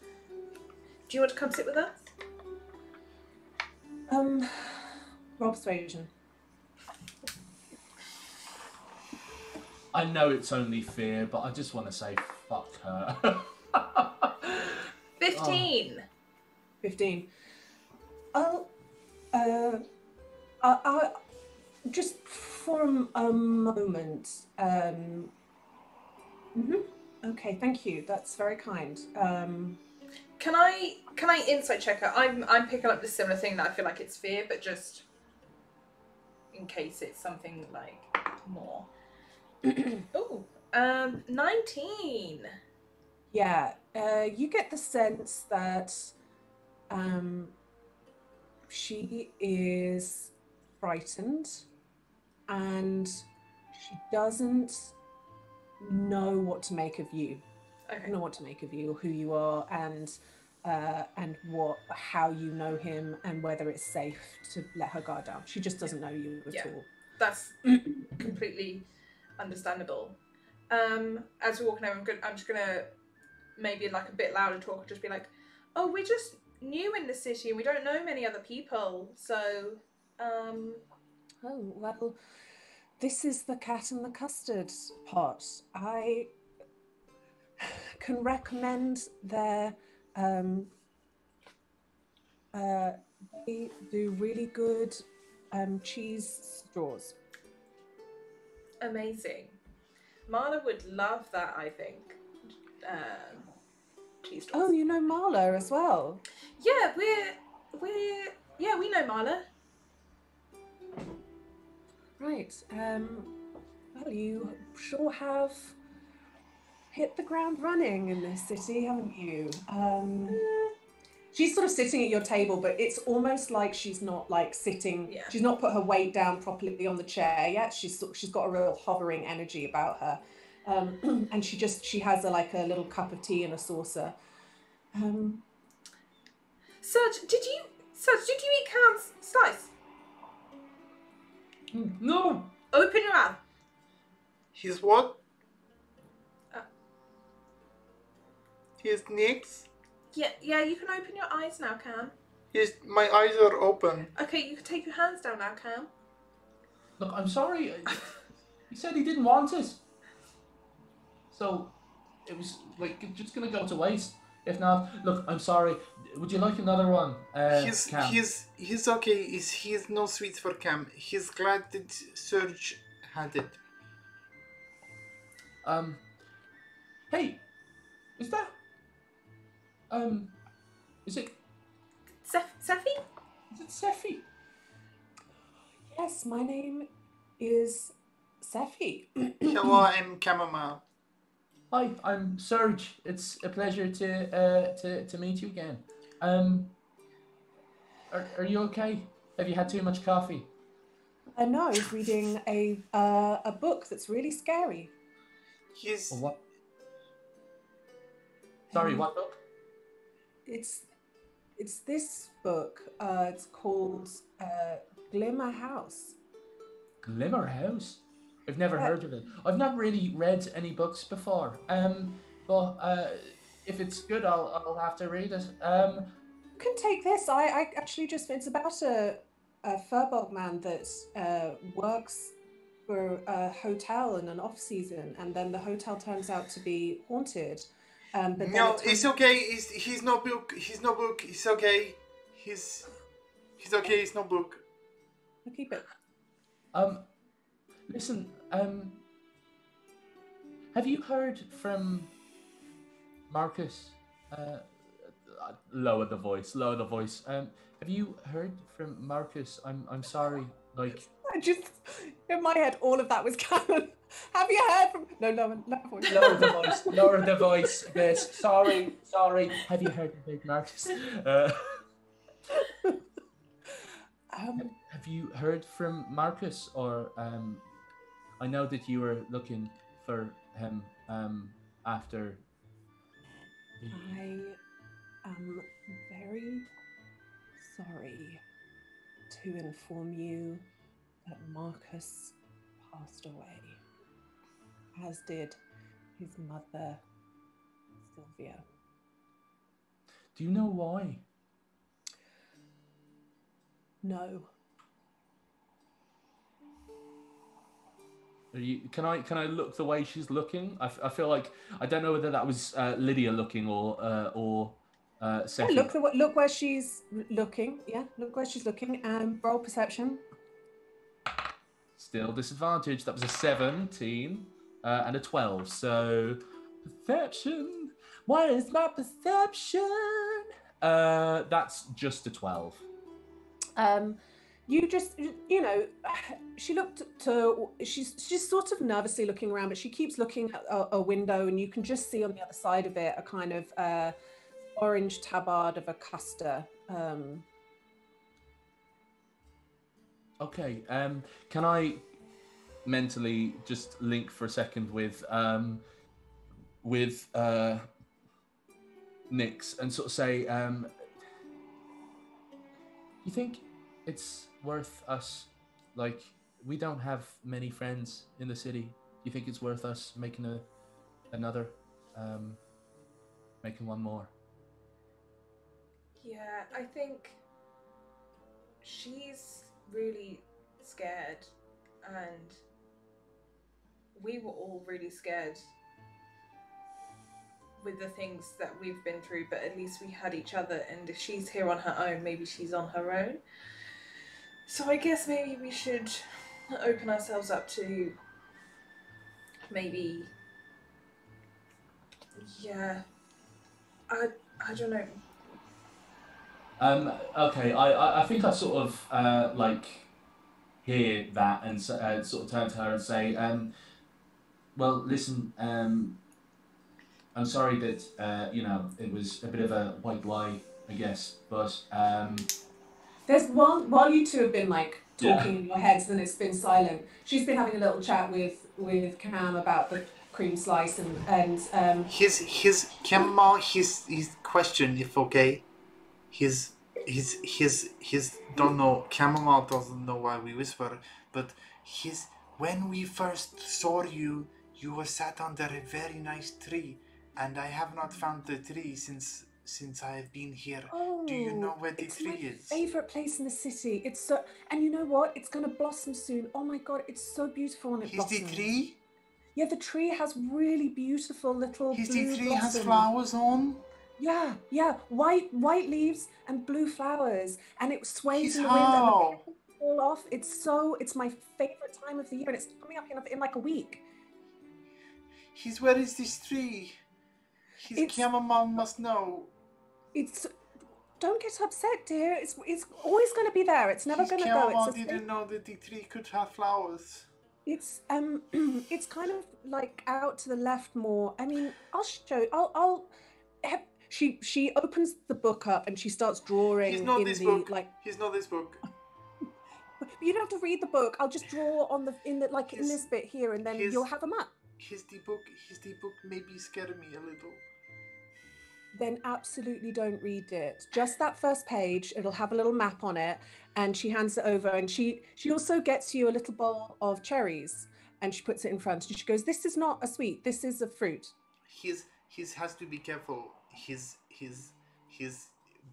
Do you want to come sit with us? Roll persuasion. I know it's only fear, but I just want to say fuck her. 15. 15. Just for a moment. Okay, thank you. That's very kind. Can I insight check her? I'm picking up this similar thing that I feel like it's fear, but just in case it's something like more. Oh, 19. Yeah, you get the sense that she is frightened and she doesn't know what to make of you. Okay. Don't know what to make of you or who you are, and how you know him, and whether it's safe to let her guard down. She just doesn't know you at all. That's completely understandable. As we're walking over, I'm just gonna maybe like a bit louder talk, just be like, "Oh, we're just new in the city and we don't know many other people, so." Oh well, this is the cat and the custard pot. I can recommend their they do really good cheese straws. Amazing. Marla would love that, I think. Cheese straws. Oh, you know Marla as well? Yeah, we know Marla. Right. Well, you sure have hit the ground running in this city, haven't you? She's sort of sitting at your table, but it's almost like she's not like sitting. Yeah. She's not put her weight down properly on the chair yet. She's got a real hovering energy about her, and she has a little cup of tea in a saucer. Serge, did you eat Cam's slice? No. Open your mouth. He's what? He's Nix? Yeah, you can open your eyes now, Cam. My eyes are open. Okay, you can take your hands down now, Cam. Look, I'm sorry. He said he didn't want it. So, it was just going to go to waste. If not, look, I'm sorry. Would you like another one, Cam? He's okay. He's no sweets for Cam. He's glad that Serge had it. Hey, is that... is it... Sephi? Is it Sephi? Yes, my name is Sephi. Hello, I'm Chamomile. Hi, I'm Serge. It's a pleasure to meet you again. Are you okay? Have you had too much coffee? No, I was reading a book that's really scary. He's... Or what? Sorry, what book? It's this book. It's called Glimmer House. Glimmer House? I've never heard of it. I've not really read any books before. But if it's good, I'll have to read it. You can take this. I actually just, it's about a Furbolg man that works for a hotel in an off season, and then the hotel turns out to be haunted. But no, it's okay. He's no book. He's no book. It's okay. He's okay. It's no book. I'll keep it. Listen. Have you heard from Marcus? Lower the voice. Lower the voice. Have you heard from Marcus? I'm sorry. Like. I just, in my head, all of that was canon. Have you heard from... No, voice. Lower the voice. Lower the voice a bit. Sorry. Have you heard of Marcus? Have you heard from Marcus? Or I know that you were looking for him after... I am very sorry to inform you that Marcus passed away, as did his mother, Sylvia. Do you know why? No. Can I look the way she's looking? I feel like I don't know whether that was Lydia looking or Sephi. Yeah, look where she's looking. Yeah, look where she's looking. Roll perception. Still disadvantage. That was a 17 and a 12. So perception. What is my perception? That's just a 12. You just, she looked to, she's sort of nervously looking around, but she keeps looking at a window, and you can just see on the other side of it a kind of orange tabard of a custer. Okay. Can I mentally just link for a second with Nyx and sort of say, you think it's worth us, like, we don't have many friends in the city. Do you think it's worth us making making one more? Yeah, I think she's really scared, and we were all really scared with the things that we've been through, but at least we had each other, and if she's here on her own, maybe she's on her own. So I guess maybe we should open ourselves up to maybe, yeah, I don't know. Okay, I think I sort of like hear that and sort of turn to her and say, well, listen, I'm sorry that it was a bit of a white lie, I guess, but There's while you two have been like talking in your heads, and it's been silent. She's been having a little chat with Cam about the cream slice and his Chamomile, his question, if okay, his don't know, Chamomile doesn't know why we whisper, but when we first saw you were sat under a very nice tree, and I have not found the tree since I have been here. Oh, do you know where the tree is? It's my favorite place in the city. It's so, and you know what? It's going to blossom soon. Oh my god, it's so beautiful when it blossoms. Is the tree? Yeah, the tree has really beautiful little blue the tree blossoms. has flowers on? Yeah, white leaves and blue flowers, and it sways in the wind and the petals fall off. It's my favorite time of the year, and it's coming up in like a week. Where is this tree? Chamomile must know. don't get upset, dear. It's always going to be there. It's never going to go. Chamomile didn't know that the tree could have flowers. It's it's kind of like out to the left more. I mean, I'll show. I'll. She opens the book up and she starts drawing. He's not in this the book. like. He's not this book. You don't have to read the book. I'll just draw on the in His- this bit here, and then his- you'll have a map. His the book maybe scared me a little. Then absolutely don't read it. Just that first page. It'll have a little map on it, and she hands it over. And she also gets you a little bowl of cherries, and she puts it in front. And she goes, "This is not a sweet. This is a fruit." His has to be careful. His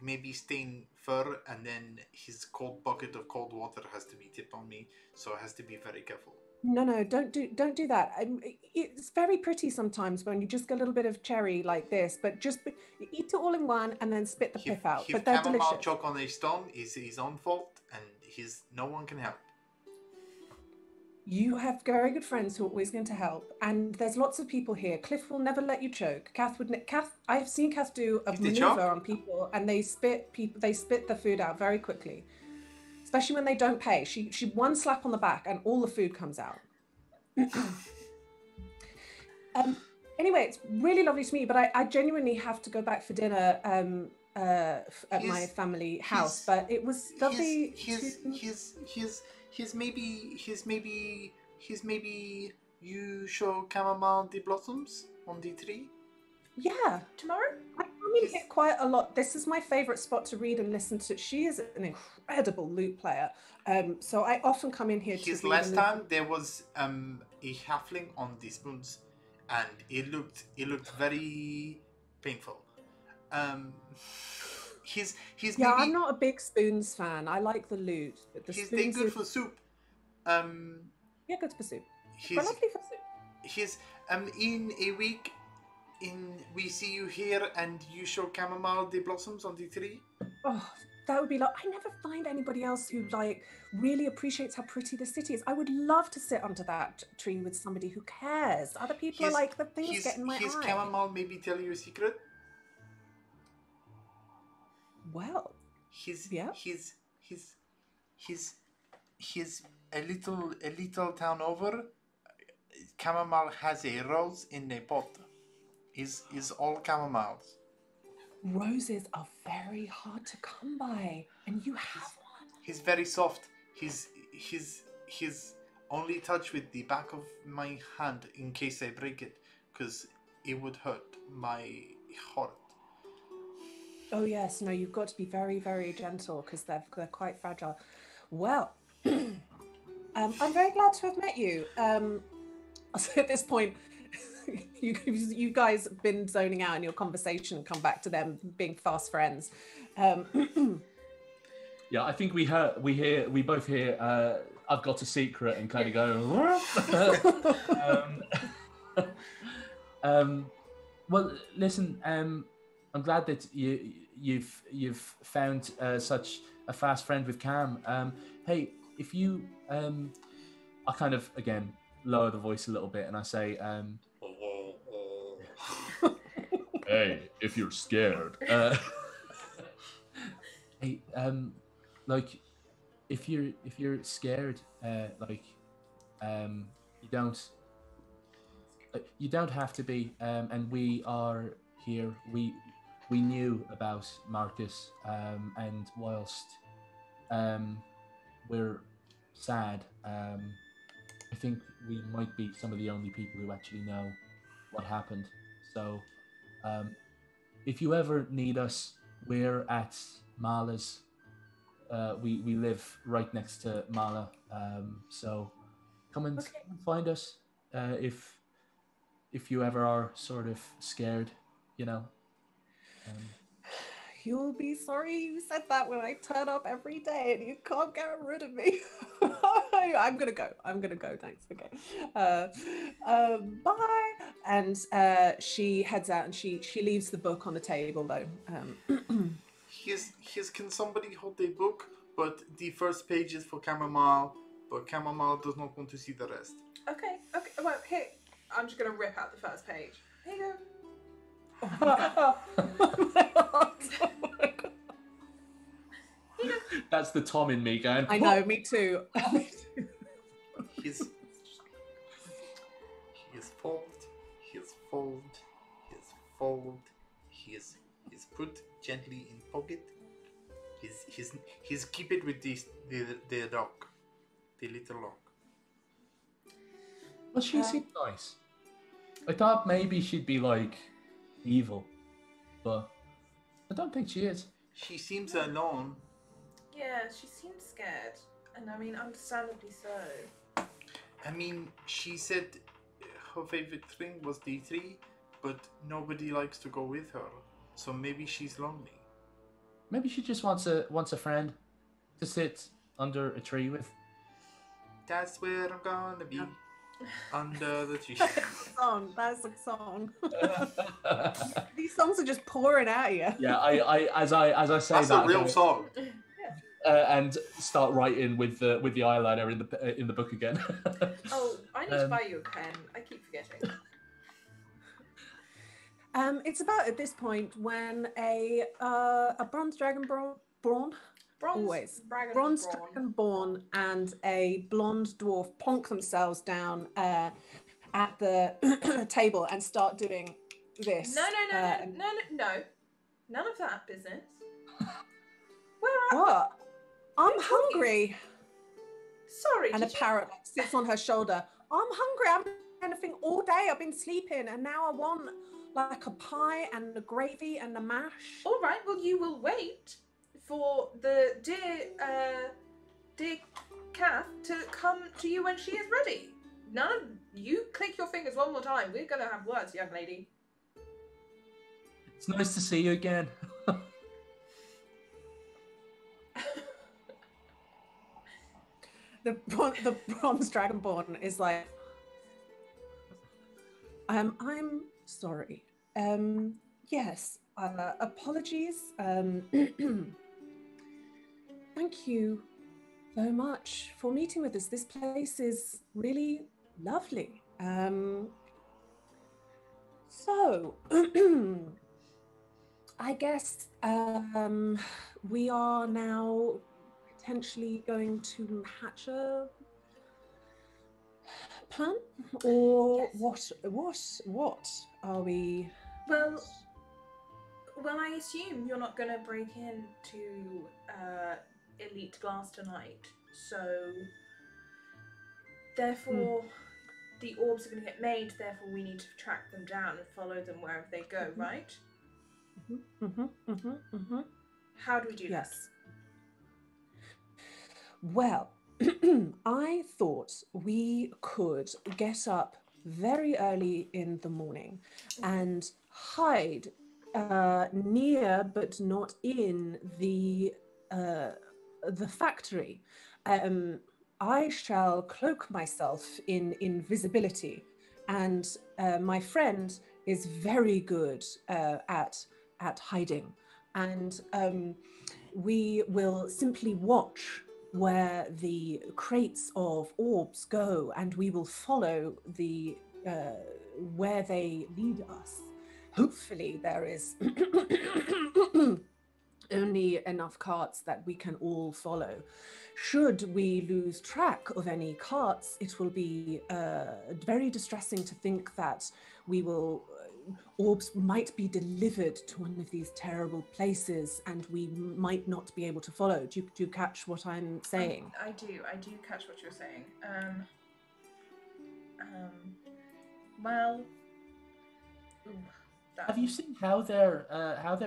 maybe stain fur, and then his cold bucket of cold water has to be tipped on me, so it has to be very careful. No, don't do that. It's very pretty sometimes when you just get a little bit of cherry like this, but just eat it all in one and then spit the pith out. But they're chamomile delicious. choke on a stone is his own fault, and no one can help. You have very good friends who are always going to help, and there's lots of people here. Cliff will never let you choke. I've seen Kath do a If they maneuver choke? on people, and they spit the food out very quickly, especially when they don't pay. She one slap on the back, and all the food comes out. Anyway, it's really lovely to meet you, but I genuinely have to go back for dinner at my family house. But it was lovely. He's maybe you show chamomile the blossoms on the tree. Yeah, Tomorrow? I come in here quite a lot. This is my favorite spot to read and listen to. She is an incredible lute player. So I often come in here to His read last and time there was a halfling on the spoons, and it looked very painful. He's Yeah, maybe I'm not a big spoons fan. I like the lute, but the they're spoons good are for soup. yeah, good for soup. He's They're lovely for soup. he's in a week. We see you here, and you show chamomile the blossoms on the tree. Oh, that would be like. I never find anybody else who like really appreciates how pretty the city is. I would love to sit under that tree with somebody who cares. Other people are like, the things get in my his eye. chamomile maybe tell you a secret. Well, He's Yeah. he's a little town over. Chamomile has a rose in a pot. Is all chamomiles. roses are very hard to come by, and you have one. He's very soft. He's only touch with the back of my hand in case I break it, because it would hurt my heart. Oh yes, no, you've got to be very, very gentle because they're quite fragile. Well, I'm very glad to have met you. So at this point, you guys have been zoning out in your conversation and come back to them being fast friends. Yeah, I think we both hear I've got a secret and kind of go. Well, listen, I'm glad that you've found such a fast friend with Cam. Hey, if you I kind of again lower the voice a little bit and I say, hey, if you're scared, hey, like if you're scared, you don't have to be, and we are here. We knew about Marcus, and whilst we're sad, I think we might be some of the only people who actually know what happened. So, if you ever need us, we're at Mala's. We live right next to Mala, so come and find us if you ever are sort of scared, you know. You'll be sorry you said that when I turn up every day and you can't get rid of me. I'm gonna go. Thanks. Okay. Bye. And she heads out and she leaves the book on the table though. Can somebody hold a book? But the first page is for Chamomile, but Chamomile does not want to see the rest. Okay. Well, here, I'm just gonna rip out the first page. Here you go. that's the Tom in me going. I know, me too. He's fold, he's fold, he's fold, he's put gently in pocket. He's keep it with the dog, the little dog. Well, she seemed nice. I thought maybe she'd be like evil, but I don't think she is. She seems alone. Yeah, she seems scared, and I mean, understandably so. I mean, she said her favorite thing was D3, but nobody likes to go with her, so maybe she's lonely. Maybe she just wants a friend to sit under a tree with. That's where I'm gonna be. Under the tree. That's a song. These songs are just pouring out of you. Yeah, I as I say that's that, a real song. And start writing with the eyeliner in the book again. Oh, I need to buy you a pen. I keep forgetting. It's about at this point when a bronze dragonborn and a blonde dwarf plonk themselves down at the table and start doing this. No. None of that business. What? I'm hungry. Sorry. And a parrot sits on her shoulder. I'm hungry. I haven't had anything all day. I've been sleeping, and now I want like a pie and a gravy and a mash. All right. Well, you will wait for the dear Kath to come to you when she is ready. None of you click your fingers one more time. We're gonna have words, young lady. It's nice to see you again. The bronze dragonborn is like, I'm sorry. Yes. Apologies. Thank you so much for meeting with us. This place is really lovely. So, I guess we are now potentially going to hatch a plan, or Yes. what are we? Well, I assume you're not going to break into Elite Glass tonight, so therefore the orbs are going to get made, therefore we need to track them down and follow them wherever they go, right? How do we do Yes. that? Well, I thought we could get up very early in the morning and hide near but not in the factory. I shall cloak myself in invisibility, and my friend is very good at hiding, and we will simply watch where the crates of orbs go, and we will follow the where they lead us. Hopefully there is only enough carts that we can all follow. Should we lose track of any carts, it will be very distressing to think that we will orbs might be delivered to one of these terrible places and we might not be able to follow. Do you catch what I'm saying? I do catch what you're saying. Well, Have you seen how they're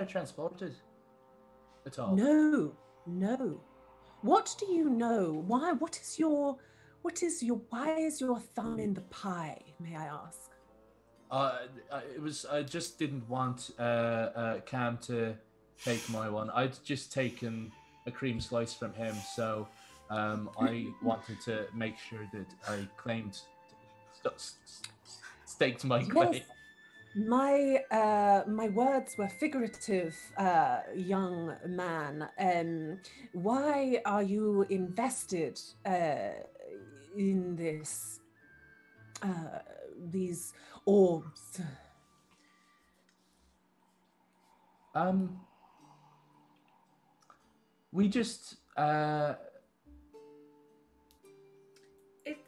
transported at all? No. What do you know? Why is your thumb in the pie, may I ask? I just didn't want Cam to take my one. I'd just taken a cream slice from him, so I wanted to make sure that I claimed, staked my claim. Yes. My words were figurative, young man. Why are you invested in this? These orbs. We just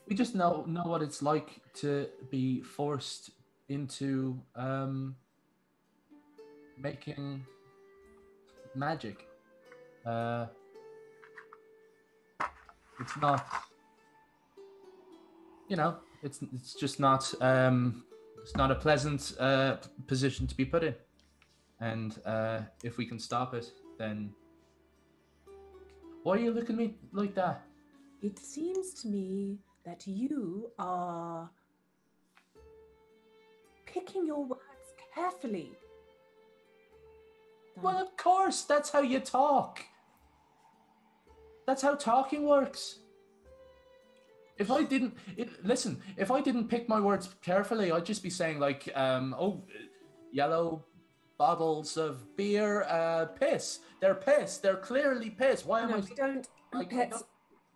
we just know what it's like to be forced into making magic. It's not, it's just not it's not a pleasant position to be put in. And if we can stop it, then why are you looking at me like that? It seems to me that you are picking your words carefully. Well, of course, that's how you talk. That's how talking works. If I didn't pick my words carefully, I'd just be saying like, yellow bottles of beer, piss. They're piss. They're clearly piss. Why am I? We don't.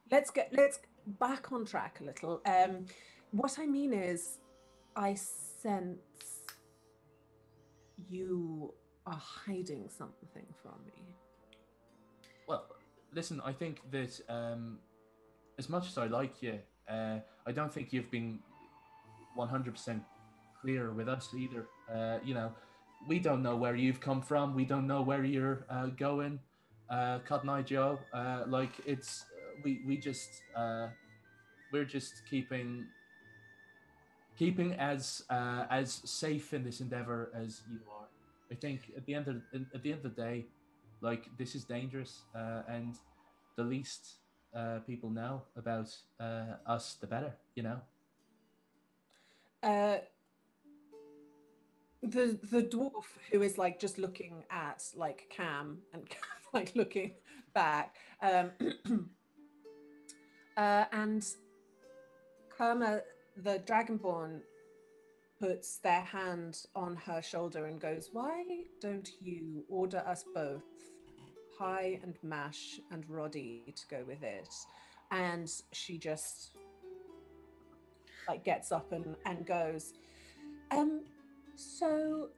Let's back on track a little. What I mean is, I sense you are hiding something from me. Well, listen, I think that as much as I like you, I don't think you've been 100% clear with us either. We don't know where you've come from. We don't know where you're going, Cotton Eye Joe. We're just keeping as safe in this endeavor as you are. I think at the end of the day, like, this is dangerous, and the least people know about us, the better. The dwarf who is like just looking at like Cam and like looking back, and Kerma, the Dragonborn, puts their hand on her shoulder and goes, "Why don't you order us both pie and mash and Roddy to go with it?" And she just like gets up and goes, so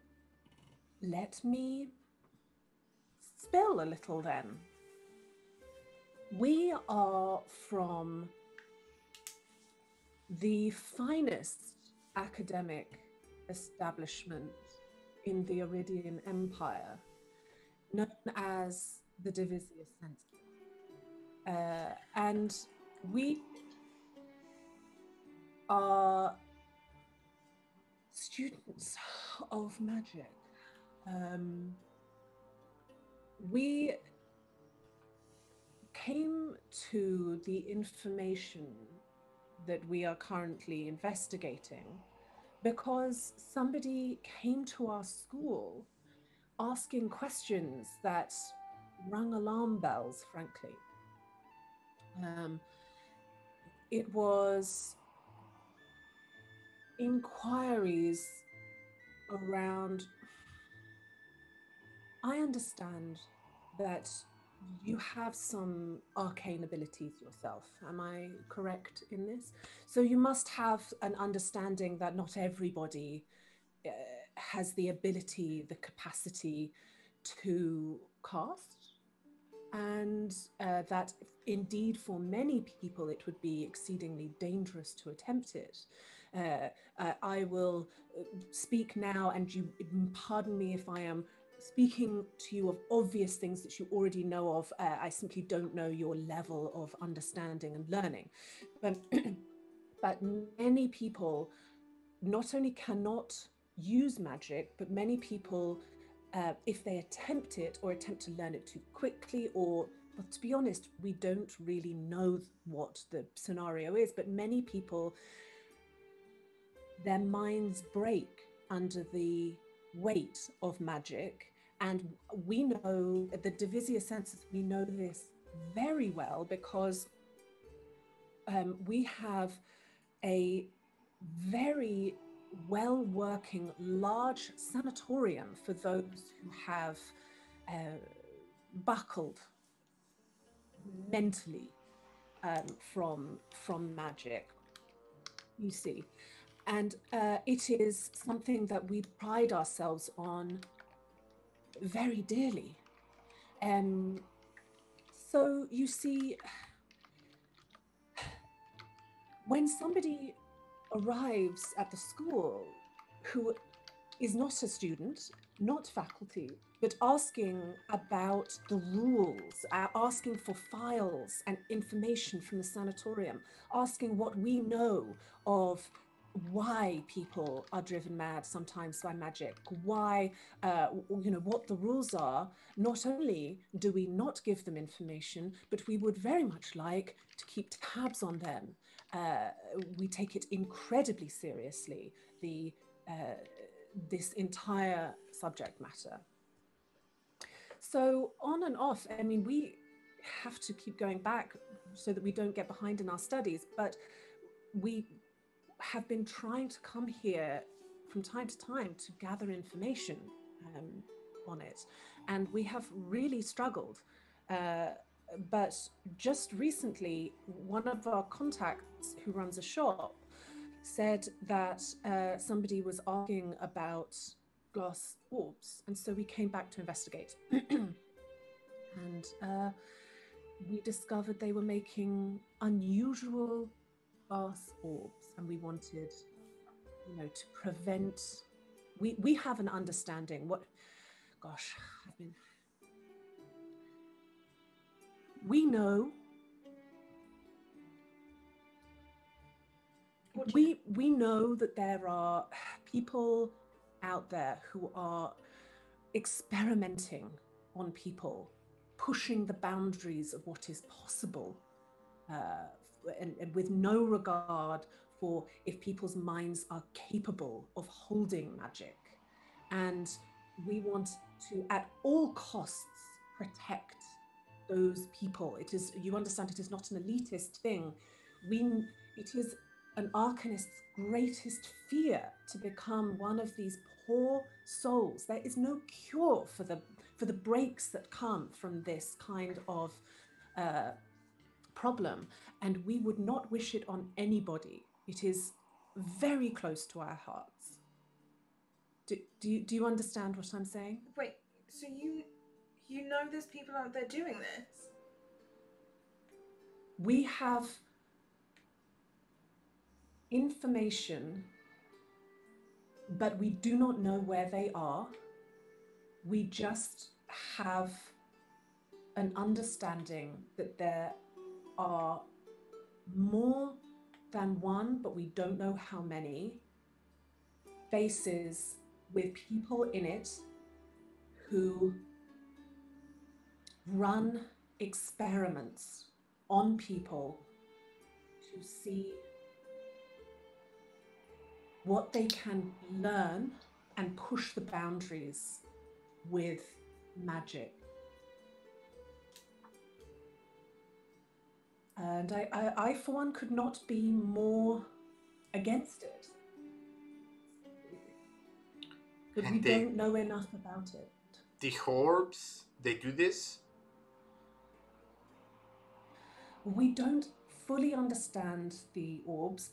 let me spill a little then. We are from the finest academic establishment in the Iridian Empire, known as the Divisia Center. And we are students of magic. We came to the information that we are currently investigating because somebody came to our school asking questions that rung alarm bells, frankly. It was inquiries around, I understand that you have some arcane abilities yourself. Am I correct in this? So you must have an understanding that not everybody has the ability, the capacity to cast, and that indeed for many people it would be exceedingly dangerous to attempt it. I will speak now, and you pardon me if I am speaking to you of obvious things that you already know of. I simply don't know your level of understanding and learning. But many people not only cannot use magic, but many people, if they attempt it or attempt to learn it too quickly, but to be honest, we don't really know what the scenario is, but many people, their minds break under the weight of magic. And we know at the Divisia Census, we know this very well because we have a very well-working large sanatorium for those who have buckled mentally from magic, you see. And it is something that we pride ourselves on very dearly. So you see, when somebody arrives at the school who is not a student, not faculty, but asking about the rules, asking for files and information from the sanatorium, asking what we know of why people are driven mad sometimes by magic, why, what the rules are. Not only do we not give them information, but we would very much like to keep tabs on them. We take it incredibly seriously, this entire subject matter. So on and off, I mean, we have to keep going back so that we don't get behind in our studies, but we have been trying to come here from time to time to gather information on it. And we have really struggled. But just recently, one of our contacts who runs a shop said that somebody was asking about glass orbs. And so we came back to investigate. And we discovered they were making unusual glass orbs, and we wanted, to prevent. We have an understanding. We know. We know that there are people out there who are experimenting on people, pushing the boundaries of what is possible, and with no regard for if people's minds are capable of holding magic. And we want to, at all costs, protect those people. It is, you understand, it is not an elitist thing. It is an arcanist's greatest fear to become one of these poor souls. There is no cure for the breaks that come from this kind of problem, and we would not wish it on anybody. It is very close to our hearts. Do you understand what I'm saying? Wait, so you know there's people out there doing this? We have information, but we do not know where they are. We just have an understanding that there are more than one, but we don't know how many, faces with people in it who run experiments on people to see what they can learn and push the boundaries with magic. And I for one, could not be more against it. But we don't know enough about it. The orbs, they do this? We don't fully understand the orbs.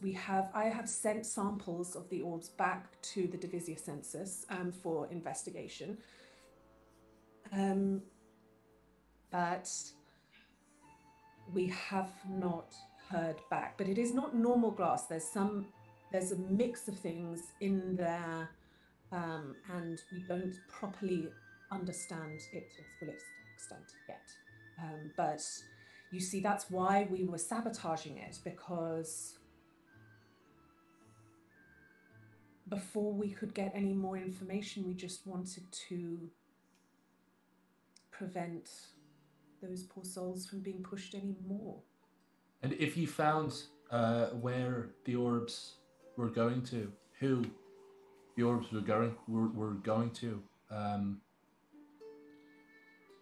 I have sent samples of the orbs back to the Divisia census for investigation. But we have not heard back. But it is not normal glass. There's a mix of things in there, and we don't properly understand it to its full extent yet. But you see, that's why we were sabotaging it, because before we could get any more information, we just wanted to prevent those poor souls from being pushed any more. And if you found where the orbs were going to, who the orbs were going to,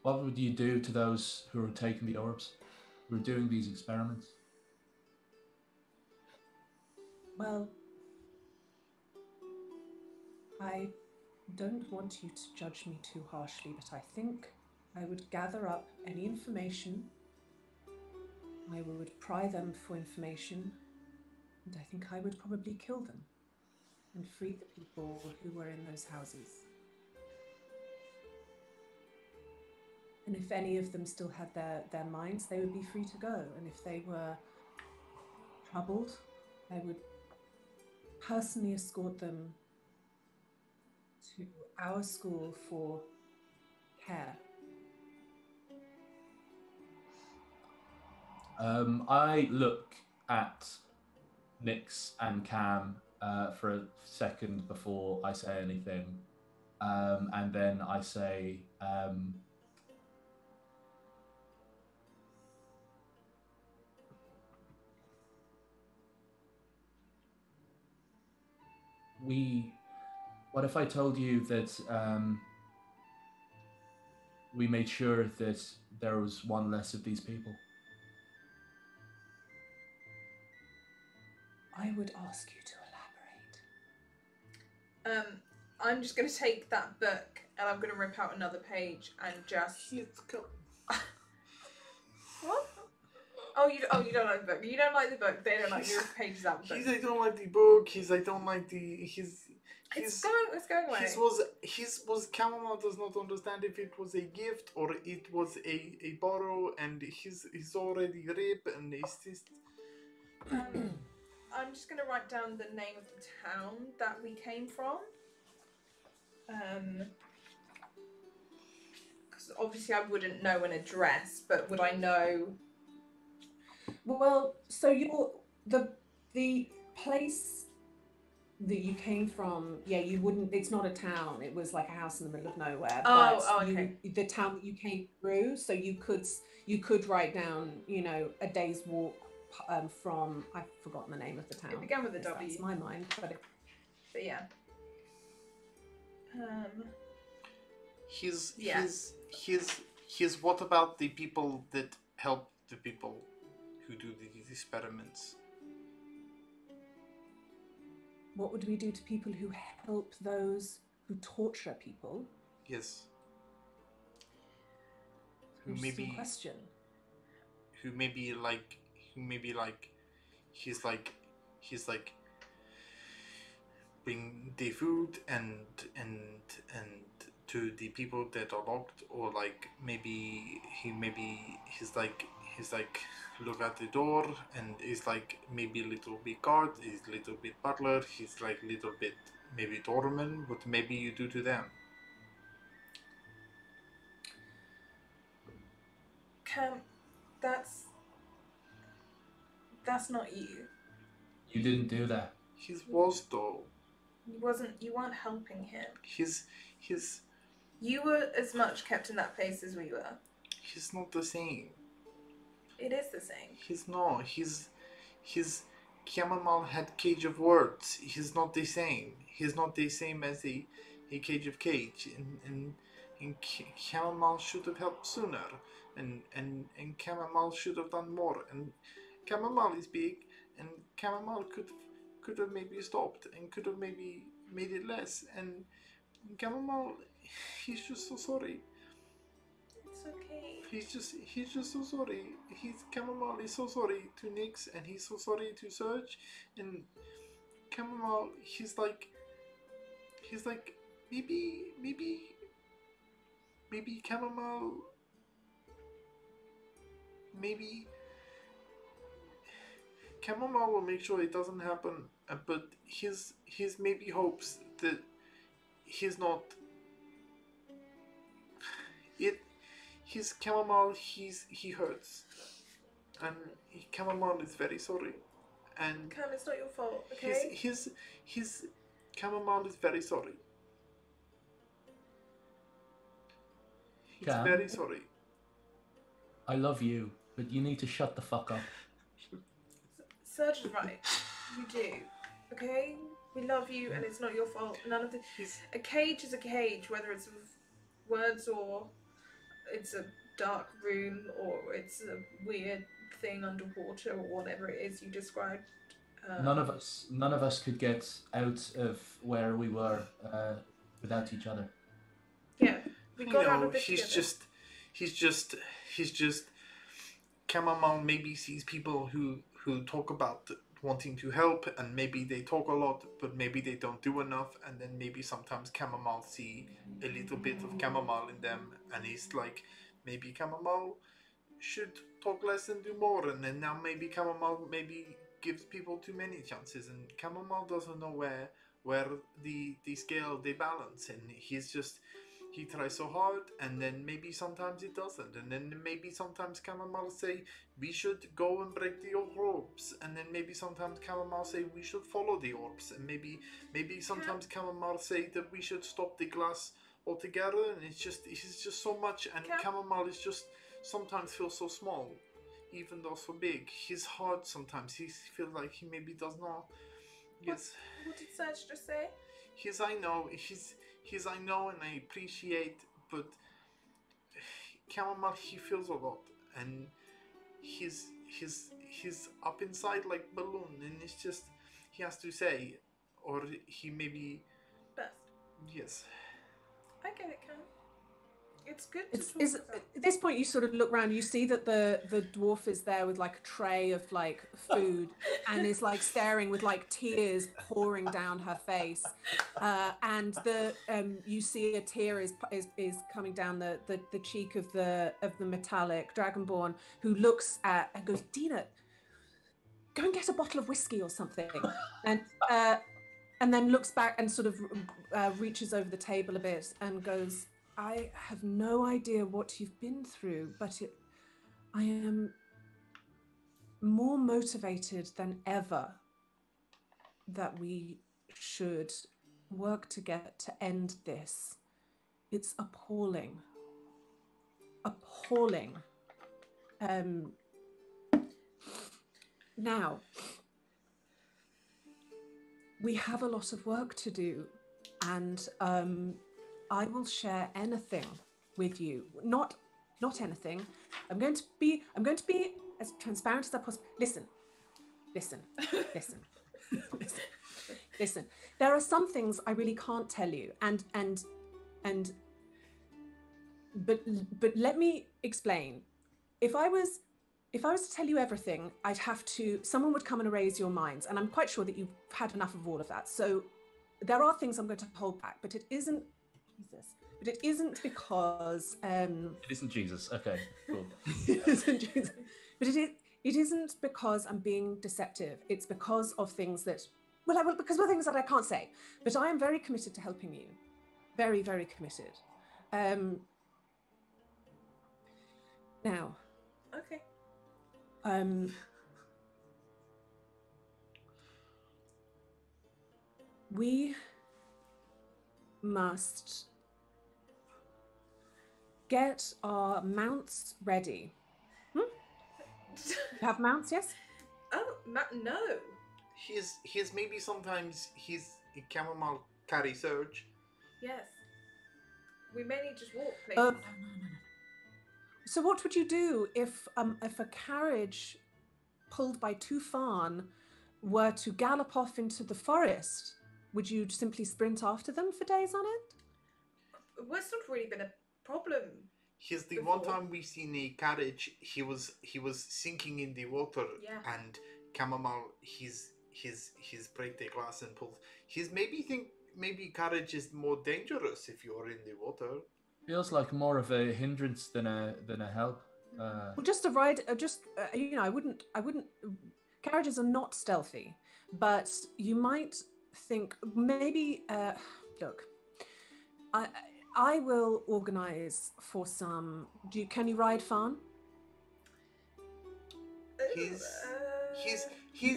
what would you do to those who are taking the orbs, who are doing these experiments? Well, I don't want you to judge me too harshly, but I think I would gather up any information. I would pry them for information, and I think I would probably kill them and free the people who were in those houses. And if any of them still had their minds, they would be free to go. And if they were troubled, I would personally escort them to our school for care. I look at Nix and Cam for a second before I say anything. And then I say, what if I told you that we made sure that there was one less of these people? I would ask you to elaborate. I'm just going to take that book and I'm going to rip out another page and just... What? Oh, you don't like the book. You don't like the book. They don't like your pages out of the book. I don't like the book. I don't like the... It's going away. His was Chamomile does not understand if it was a gift or it was a borrow, and he's already ripped, and it's just... I'm just going to write down the name of the town that we came from. Because obviously I wouldn't know an address, but would I know... Well, so you're the place that you came from. Yeah, you wouldn't. It's not a town. It was like a house in the middle of nowhere. Okay. The town that you came through, so you could write down, a day's walk from. I've forgotten the name of the town. It began with a W. That's my mind, but yeah. He's what about the people that help the people who do these experiments? What would we do to people who help those who torture people? Yes. Interesting question. Who maybe like he's like bring the food and to the people that are locked, or like he's like look at the door and he's like maybe a little bit guard, he's a little bit butler, he's like little bit maybe doorman, but maybe you do to them. Cam, that's not you. You didn't do that. His was though. You weren't helping him. His You were as much kept in that place as we were. He's not the same. It is the same. He's not. His chamomile had cage of words. He's not the same. He's not the same as a cage of cage. And chamomile should have helped sooner. And chamomile should have done more. And chamomile is big. And chamomile could have maybe stopped and could have maybe made it less. And chamomile, he's just so sorry. It's okay. He's just so sorry. Chamomile is so sorry to Nix, and he's so sorry to Serge, and Chamomile, he's like maybe Chamomile, maybe Chamomile will make sure it doesn't happen, but his maybe hopes that he's not it. His chamomile, he hurts, and chamomile is very sorry, and Cam, it's not your fault, okay? His chamomile is very sorry. He's Cam? very sorry. I love you, but you need to shut the fuck up. Serge is right. You do, okay? We love you, and it's not your fault. None of the. A cage is a cage, whether it's with words or it's a dark room or it's a weird thing underwater or whatever it is you described. None of us could get out of where we were without each other. Yeah, we got out of this together. He's just chamomile maybe sees people who talk about wanting to help, and maybe they talk a lot, but maybe they don't do enough, and then maybe sometimes chamomile see a little bit of chamomile in them, and he's like, maybe Chamomile should talk less and do more, and then now maybe Chamomile maybe gives people too many chances, and Chamomile doesn't know where the scale they balance, and he tries so hard, and then maybe sometimes it doesn't, and then maybe sometimes Chamomile say we should go and break the orbs, and then maybe sometimes Chamomile say we should follow the orbs, and maybe sometimes Chamomile say that we should stop the glass altogether, and it's just so much, and Chamomile is just sometimes feels so small, even though so big. His heart sometimes he feels like he maybe does not. Yes. What did Serge just say? His I know, his I know and I appreciate, but Chamomile he feels a lot, and he's up inside like balloon, and it's just he has to say, or he maybe. Best. Yes. I get it, Cam. It's good to talk about. At this point, you sort of look around. You see that the dwarf is there with like a tray of like food, and is like staring with like tears pouring down her face. And you see a tear is coming down the cheek of the metallic dragonborn, who looks at and goes, "Dina, go and get a bottle of whiskey or something," and then looks back and sort of reaches over the table a bit and goes, "I have no idea what you've been through, but I am more motivated than ever that we should work together to end this. It's appalling. Appalling. Now, we have a lot of work to do, and I will share anything with you. Not anything. I'm going to be as transparent as I possibly. Listen. There are some things I really can't tell you, but let me explain. If I was to tell you everything, someone would come and erase your minds, and I'm quite sure that you've had enough of all of that. So there are things I'm going to hold back, but it isn't because it isn't Jesus. Okay, cool. It isn't Jesus. But it isn't because I'm being deceptive. It's because of things that because of things that I can't say. But I am very committed to helping you. Very, very committed. Now. Okay. We must get our mounts ready. You have mounts, yes? Oh, no. He's maybe sometimes Chamomile carry Surge. Yes. We may need to just walk, please. No. So what would you do if a carriage pulled by Tufan were to gallop off into the forest? Would you simply sprint after them for days on end? Well, it's not really been a problem. He's the before. one time we've seen a carriage. He was sinking in the water, and Chamomile he's break the glass and pulled. He's maybe carriage is more dangerous if you're in the water. Feels like more of a hindrance than a help. Well, just a ride. I wouldn't. Carriages are not stealthy, but you might think maybe. Look, I will organise for some. Can you ride Farn? He's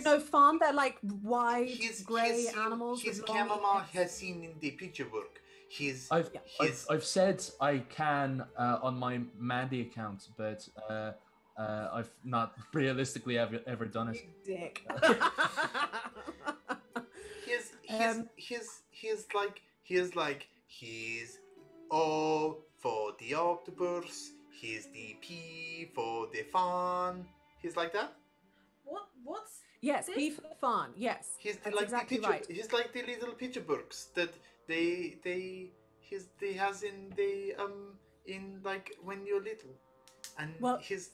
no Farn. They're like wide grey animals. His Chamomile has seen in the picture book. I've said I can on my Mandy account, but I've not realistically ever done it. Dick. He's O for the octopus. He's the P for the fawn. He's like that. What's yes, this? P for Farn. Yes, that's like exactly right. He's like the little picture books that they has in like when you're little, and he's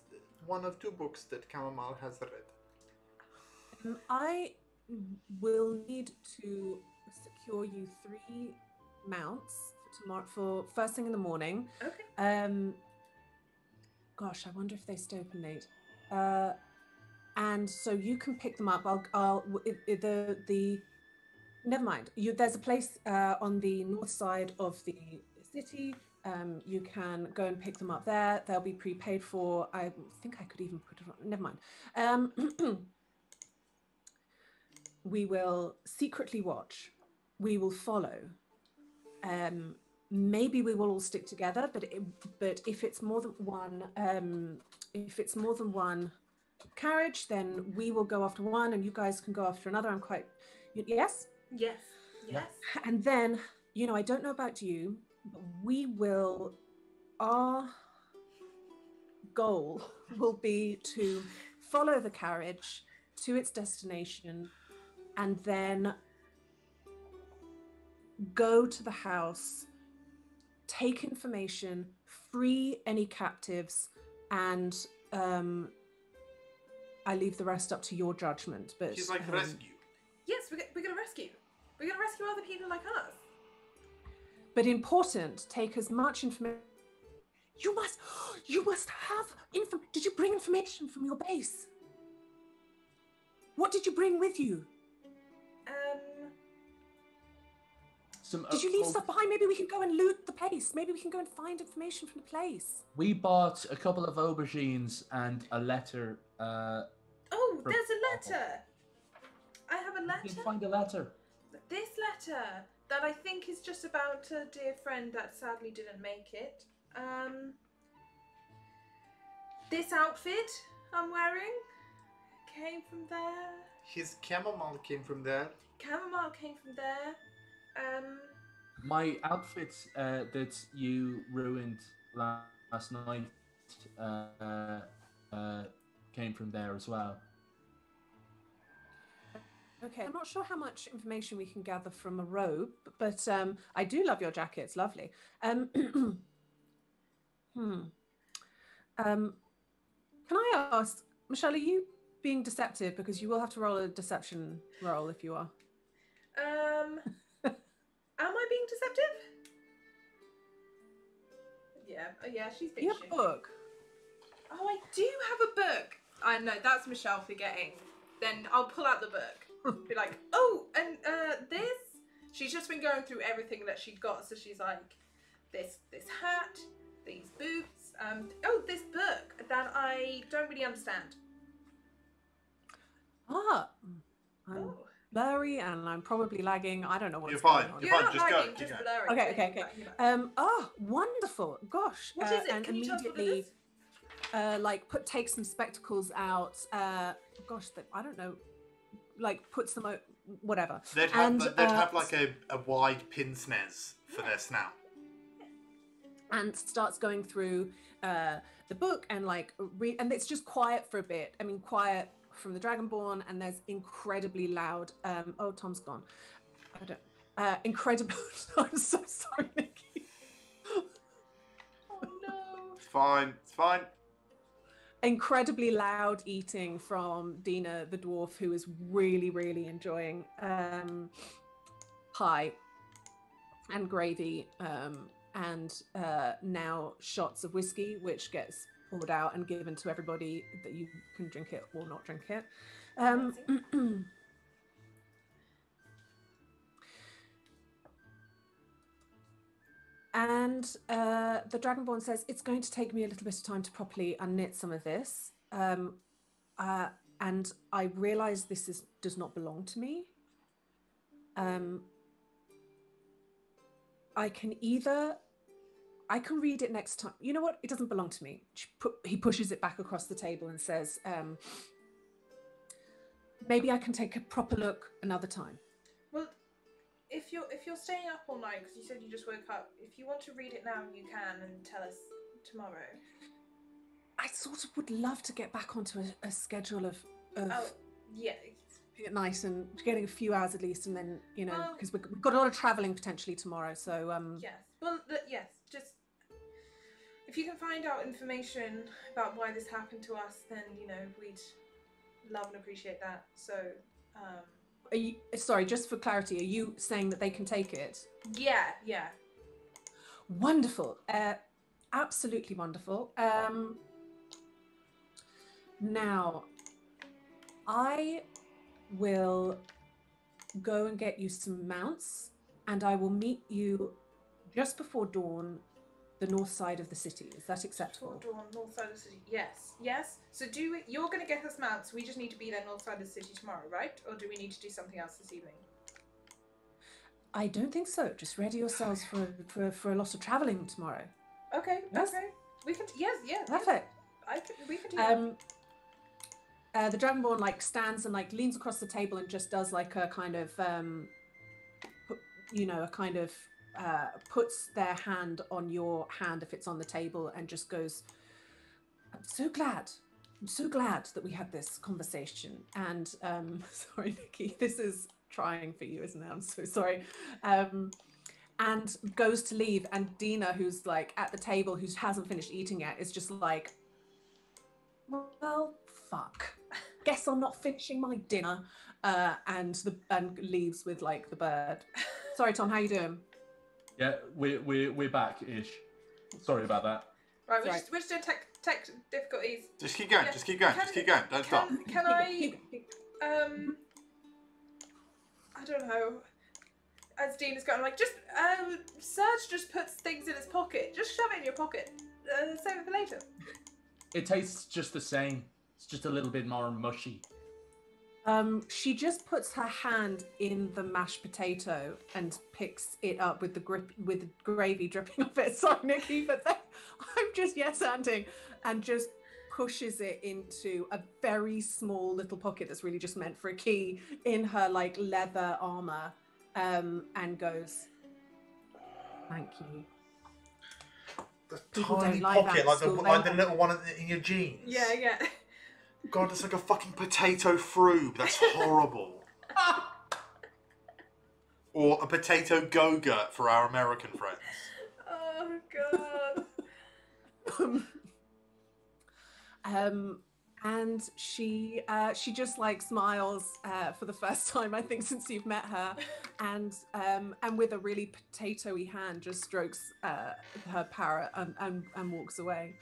one of two books that Chamomile has read. I will need to secure you 3 mounts for tomorrow for first thing in the morning. Okay. Gosh, I wonder if they stay open late. And so you can pick them up. Never mind. There's a place on the north side of the city. You can go and pick them up there. They'll be prepaid for. I think I could even put it on. Never mind. We will secretly watch. We will follow. Maybe we will all stick together, but if it's more than one carriage, then we will go after one, and you guys can go after another. Yes. Yes. Yes. And then, I don't know about you, but our goal will be to follow the carriage to its destination and then go to the house, take information, free any captives, and I leave the rest up to your judgment. But She's like, rescue. Yes, we're gonna rescue. We're gonna rescue other people like us. But important, take as much information. You must have Did you bring information from your base? What did you bring with you? Did you leave stuff behind? Maybe we can go and loot the place. Maybe we can go and find information from the place. We bought a couple of aubergines and a letter. Oh, there's a letter. I have a letter. You can find a letter. This letter that I think is just about a dear friend that sadly didn't make it. This outfit I'm wearing came from there. His chamomile came from there. Chamomile came from there. My outfit that you ruined last night came from there as well. Okay, I'm not sure how much information we can gather from a robe, but I do love your jacket. It's lovely. Can I ask, Michelle, are you being deceptive? Because you will have to roll a deception roll if you are. Am I being deceptive? Yeah, she's being You have a book. Oh, I do have a book. I know, that's Michelle forgetting. Then I'll pull out the book. Be like, oh, and this? She's just been going through everything that she'd got. So she's like, this hat, these boots, this book that I don't really understand. I'm blurry and I'm probably lagging. I don't know what's You're going fine. on. You're You're fine. not Just lagging, go. just Keep blurry. Okay. Wonderful. Gosh. What is it? And Can you tell us what it immediately, is? take some spectacles out. I don't know. Puts them out. Whatever. They'd have like a wide pince nez for their snout. And starts going through the book and read, and it's just quiet for a bit. I mean, quiet from the Dragonborn, and there's incredibly loud. Tom's gone. I don't. Incredible. I'm so sorry, Nikki. Oh no. It's fine. It's fine. Incredibly loud eating from Dina the dwarf, who is really, really enjoying pie and gravy, and now shots of whiskey, which gets poured out and given to everybody that you can drink it or not drink it. And the Dragonborn says, it's going to take me a little bit of time to properly unknit some of this. And I realise this does not belong to me. I can read it next time. You know what? It doesn't belong to me. He pushes it back across the table and says, maybe I can take a proper look another time. Well, if you're staying up all night, because you said you just woke up, if you want to read it now, you can, and tell us tomorrow. I sort of would love to get back onto a schedule of yeah, at night and getting a few hours at least, and then because we've got a lot of travelling potentially tomorrow. So yes, well, yes, just if you can find out information about why this happened to us, then we'd love and appreciate that. So. Are you, sorry, just for clarity, are you saying that they can take it? Yeah. Wonderful. Absolutely wonderful. Now, I will go and get you some mounts, and I will meet you just before dawn, the north side of the city. Is that acceptable? Before dawn, north side of the city. Yes. Yes. So you're going to get us mounts. We just need to be there north side of the city tomorrow, right? Or do we need to do something else this evening? I don't think so. Just ready yourselves for a lot of traveling tomorrow. Okay. Yes? Okay. We can. Yes. Yes. Perfect. We can do that. The Dragonborn like stands and like leans across the table and just does like a kind of puts their hand on your hand if it's on the table and just goes, I'm so glad that we had this conversation. And sorry, Nikki, this is trying for you, isn't it? I'm so sorry. And goes to leave, and Dina, who's like at the table, who hasn't finished eating yet, is just like, well, fuck. Guess I'm not finishing my dinner. And leaves with like the bird. Sorry, Tom, how you doing? Yeah, we're back-ish. Sorry about that. Right, we're just doing tech difficulties. Just keep going. Yeah. Just keep going. Just keep going. Don't stop. Can I? I don't know. As Dean is going, I'm like, just Serge just puts things in his pocket. Just shove it in your pocket. Save it for later. It tastes just the same. It's just a little bit more mushy. She just puts her hand in the mashed potato and picks it up with the gravy dripping off it. Sorry, Nikki, but then I'm just yes-anding, and just pushes it into a very small little pocket that's really just meant for a key in her like leather armor, and goes, "Thank you." The People tiny don't like pocket, that like the little one in your jeans. Yeah, yeah. God, it's like a fucking potato froob. That's horrible. Or a potato go-gurt for our American friends. Oh god. And she just like smiles for the first time I think since you've met her, and with a really potatoey hand just strokes her parrot and walks away.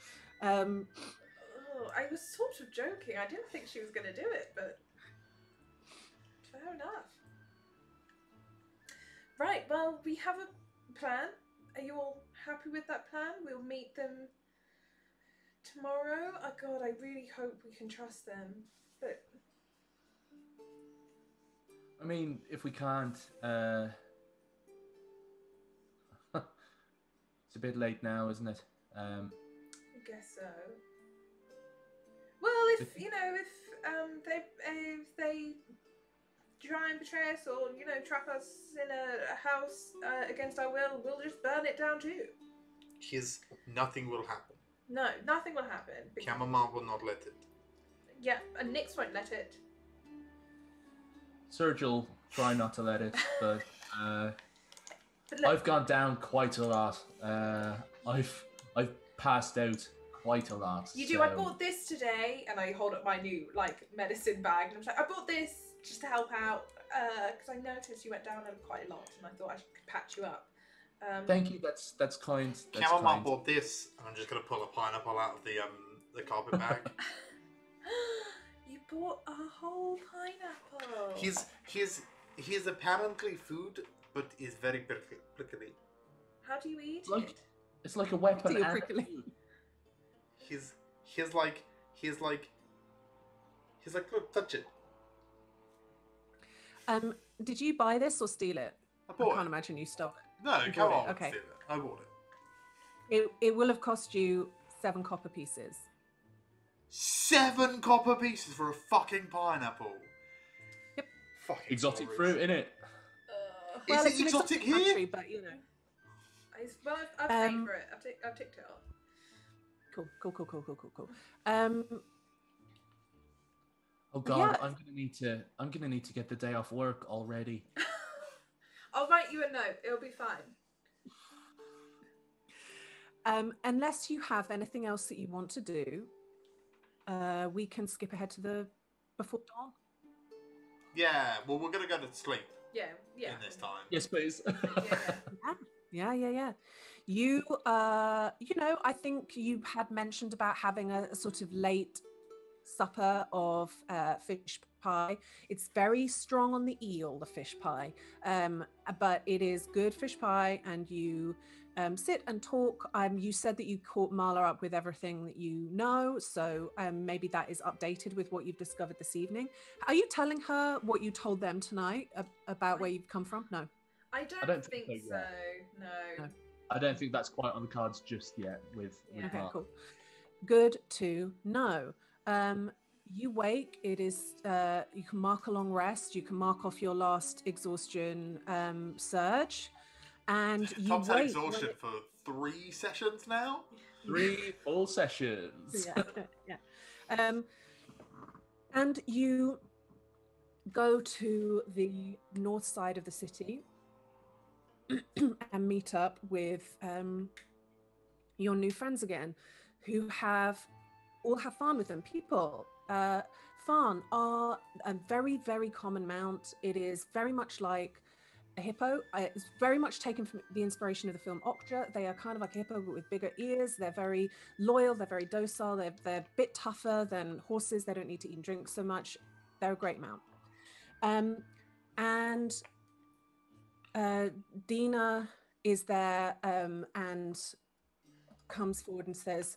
I was sort of joking. I didn't think she was going to do it, but fair enough. Right, well, we have a plan. Are you all happy with that plan? We'll meet them tomorrow. Oh god, I really hope we can trust them. But I mean, if we can't, it's a bit late now, isn't it? I guess so. Well, if they try and betray us or trap us in a house against our will, we'll just burn it down too. Nothing will happen. No, nothing will happen. Chamomile will not let it. Yeah, and Nyx won't let it. Serge will try not to let it, but But look, I've gone down quite a lot. I've passed out quite a lot. you do. So... I bought this today, and I hold up my new medicine bag, and I'm like, I bought this just to help out because I noticed you went down quite a lot, and I thought I could patch you up. Thank you. That's kind. That's Chamomile kind. bought this, and I'm just gonna pull a pineapple out of the carpet bag. You bought a whole pineapple. He's apparently food, but is very prickly. How do you eat Like- it? It's like a weapon. Deal and- prickly. He's like, look, touch it. Did you buy this or steal it? I I bought can't it. imagine you stock. No, You come bought on, it, okay. steal it. I bought it. It will have cost you 7 copper pieces. 7 copper pieces for a fucking pineapple. Yep. Fucking Exotic glorious. fruit, innit? Is it it's an exotic here? country, but Well, I've paid for it. I've ticked it off. Cool. Oh god, Yeah. I'm gonna need to get the day off work already. I'll write you a note. It'll be fine. Unless you have anything else that you want to do, we can skip ahead to the before dawn. Yeah, well, we're gonna go to sleep Yeah. in this time. Yes, please. Yeah. Yeah. You, I think you had mentioned about having a sort of late supper of fish pie. It's very strong on the eel, the fish pie, but it is good fish pie, and you sit and talk. You said that you caught Marla up with everything that you know, so maybe that is updated with what you've discovered this evening. Are you telling her what you told them tonight about where you've come from? No. I don't think so. No. I don't think that's quite on the cards just yet with Okay, Mark. cool. Good to know. You wake. It is you can mark a long rest. You can mark off your last exhaustion surge, and you Tom's had wait exhaustion for 3 sessions now. 3 full sessions. Yeah. And you go to the north side of the city and meet up with your new friends again, who all have Farn with them. People, Farn are a very, very common mount. It is very much like a hippo. It's very much taken from the inspiration of the film Okja. They are kind of like a hippo, but with bigger ears. They're very loyal. They're very docile. They're a bit tougher than horses. They don't need to eat and drink so much. They're a great mount. And Dina is there and comes forward and says,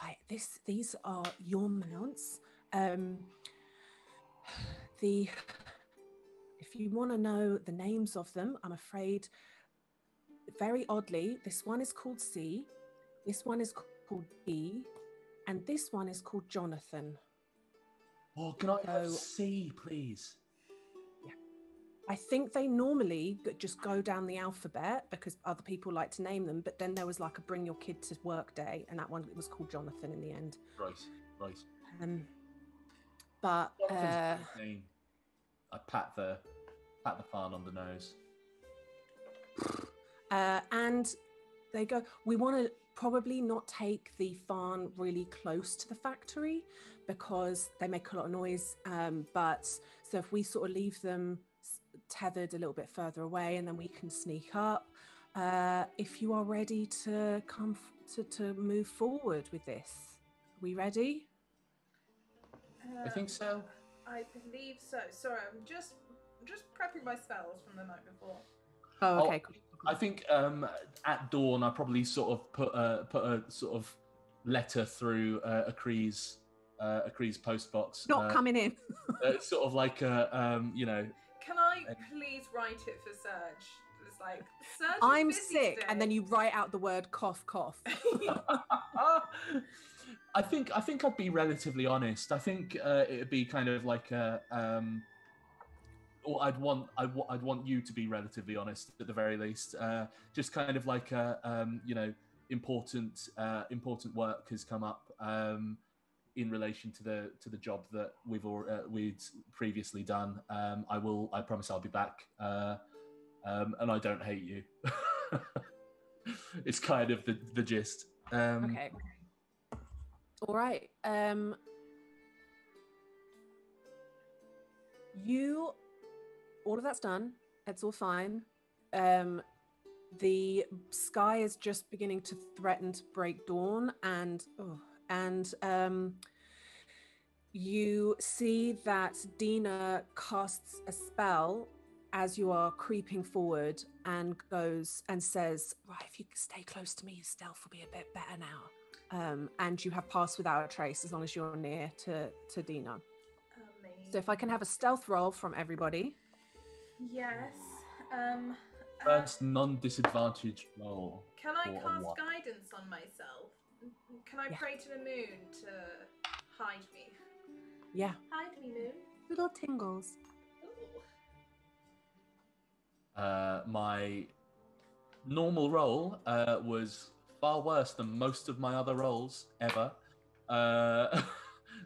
right, these are your mounts. If you want to know the names of them, I'm afraid, very oddly, this one is called C, this one is called B, and this one is called Jonathan. Oh, can I have C, please? Yeah. I think they normally just go down the alphabet because other people like to name them, but then there was like a bring your kid to work day, and that one was called Jonathan in the end. Right. But Jonathan's a good name. I pat the Farn on the nose. And they go, we want to probably not take the Farn really close to the factory because they make a lot of noise. But so if we sort of leave them tethered a little bit further away, and then we can sneak up. If you are ready to come to move forward with this, are we ready? I think so. I believe so. Sorry, I'm just prepping my spells from the night before. Oh, okay. Cool. I think at dawn I probably sort of put a sort of letter through a Kree's post box. Not coming in. Sort of like you know. Can I please write it for Serge? It's like Serge. I'm sick, today. And then you write out the word cough cough. I think I'd be relatively honest. I think it'd be kind of like or I'd want you to be relatively honest at the very least. Just kind of like you know, important work has come up in relation to the job that we'd previously done. I promise I'll be back, and I don't hate you. It's kind of the gist. Okay. All right. All of that's done. It's all fine. The sky is just beginning to threaten to break dawn, and you see that Dina casts a spell as you are creeping forward and goes and says, right, if you stay close to me, stealth will be a bit better now. And you have passed without a trace as long as you're near to Dina. Amazing. So if I can have a stealth roll from everybody. Yes. First non-disadvantaged roll. Can I cast guidance on myself? Can I pray to the moon to hide me? Yeah. Hide me, moon. Little tingles. Ooh. My normal roll was far worse than most of my other rolls ever.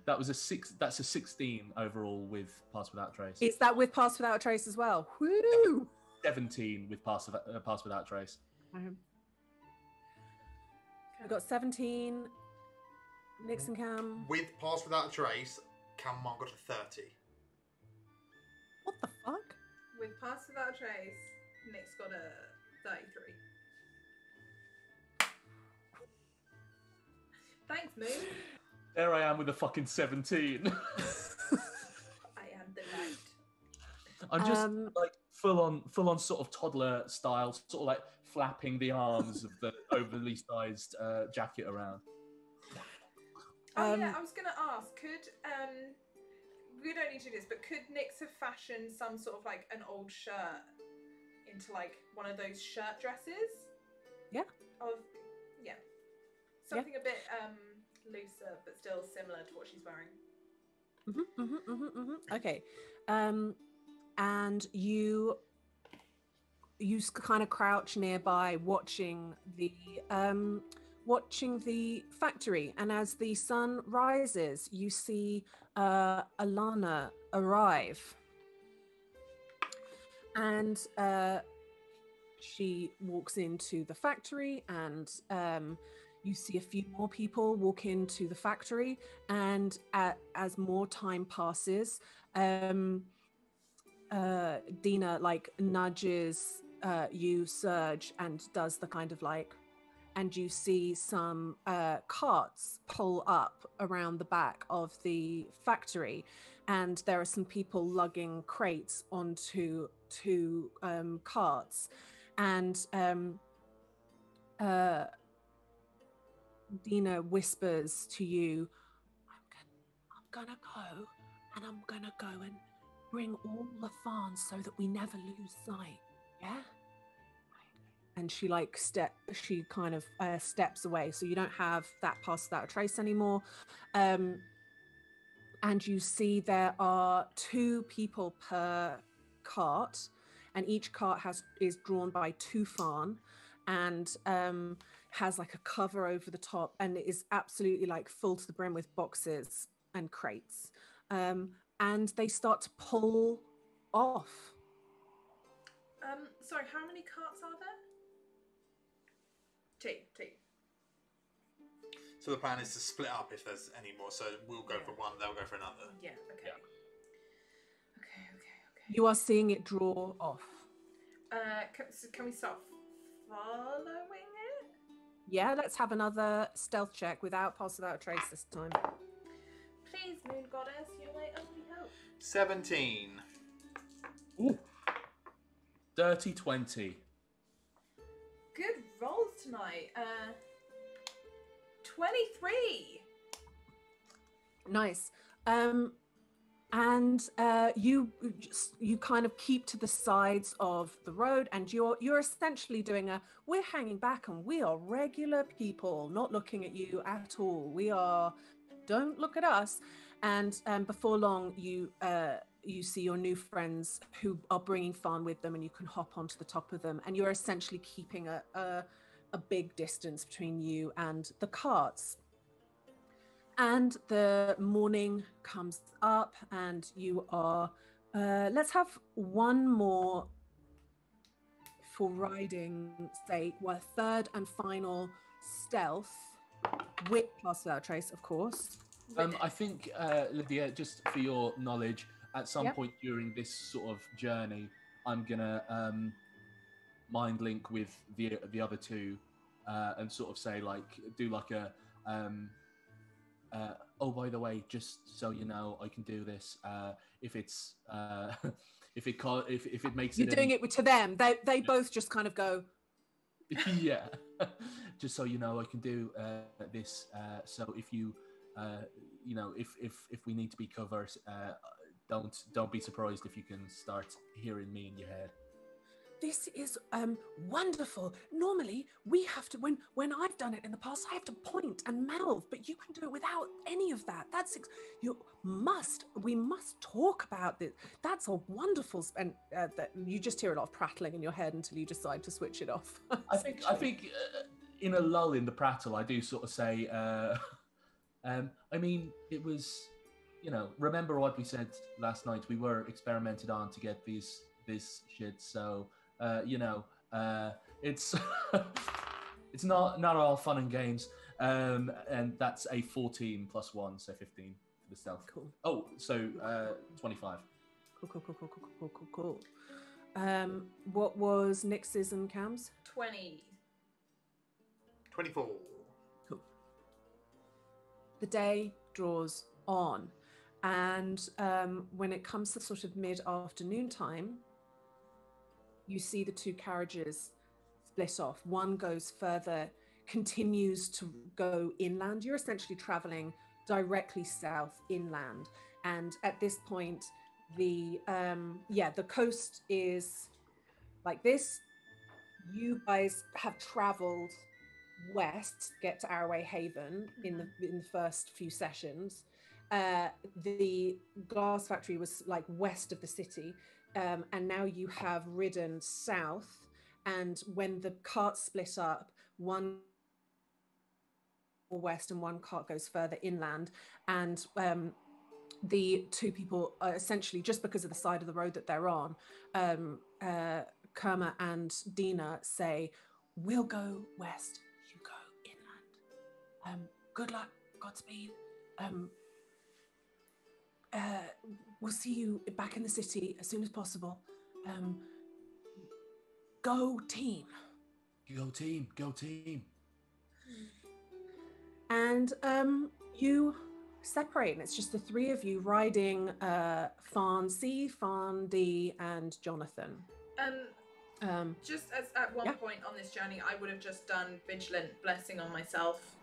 That was That's a 16 overall with Pass Without Trace. Is that with Pass Without a Trace as well? Woo! 17 with Pass Without Trace. We've got 17. Nix and Cam. With Pass Without a Trace, Cam got a 30. What the fuck? With Pass Without a Trace, Nick's got a 33. Thanks, Moon. There I am with a fucking 17. I am the light. I'm just like full on sort of toddler style, sort of like flapping the arms of the overly sized jacket around. Oh yeah, I was gonna ask, could we don't need to do this, but could Nyx have fashioned some sort of like an old shirt into like one of those shirt dresses? Yeah. Something a bit looser, but still similar to what she's wearing. Okay. And you kind of crouch nearby, watching the factory, and as the sun rises, you see Alana arrive, and she walks into the factory, and you see a few more people walk into the factory, and as more time passes, Dina like nudges you, Serge, and does the kind of like, and you see some carts pull up around the back of the factory, and there are some people lugging crates onto two carts, and Dina whispers to you, I'm gonna go, and I'm gonna go and bring all the fawns so that we never lose sight. Yeah? And she like steps away, so you don't have that pass without a trace anymore. And you see there are 2 people per cart, and each cart is drawn by 2 fawn, and has like a cover over the top, and it is absolutely like full to the brim with boxes and crates. And they start to pull off. Sorry, how many carts are there? 2. So the plan is to split up if there's any more. So we'll go for one, they'll go for another. Yeah. Okay. Yeah. Okay. You are seeing it draw off. Can we start following it? Yeah, let's have another stealth check without pass without trace this time. Please, Moon Goddess, you're my only hope. 17. Ooh. Dirty 20. Good rolls tonight. 23. Nice. And you kind of keep to the sides of the road, and you're essentially doing we're hanging back, and we are regular people, not looking at you at all. Don't look at us. And before long, you see your new friends who are bringing fawn with them, and you can hop onto the top of them, and you're essentially keeping a big distance between you and the carts. And the morning comes up, and you are let's have one more for riding sake, third and final stealth with pass without trace, of course. I think, Lydia, just for your knowledge, at some point during this sort of journey, I'm gonna mind link with the other 2 and sort of say do a oh, by the way, just so you know, I can do this. If it's if it makes you're doing it to them, they both just kind of go. Yeah, just so you know, I can do this. So if you if we need to be covered, don't be surprised if you can start hearing me in your head. This is wonderful. Normally, we have to, when I've done it in the past, I have to point and mouth, but you can do it without any of that. We must talk about this. That's a wonderful, and that you just hear a lot of prattling in your head until you decide to switch it off. I think in a lull in the prattle, I do sort of say, I mean, it was, remember what we said last night? We were experimented on to get this shit, so it's it's not all fun and games, and that's a 14 plus 1, so 15 for the stealth. Cool. Oh, so 25. Cool. What was Nyx's and Cam's? 20. 24. Cool. The day draws on. And when it comes to sort of mid-afternoon time, you see the two carriages split off. One goes further, continues to go inland. You're essentially traveling directly south inland. And at this point, the coast is like this. You guys have traveled west to get to Arroway Haven in the first few sessions. The glass factory was like west of the city, and now you have ridden south. And when the carts split up, one west and one cart goes further inland, and the two people are essentially, just because of the side of the road that they're on, Kerma and Dina say, "We'll go west, you go inland. Good luck, Godspeed. We'll see you back in the city as soon as possible. Go team." Go team, go team. And you separate, and it's just the three of you riding Farnsey, Farndy, and Jonathan. Just as at one point on this journey, I would have just done vigilant blessing on myself.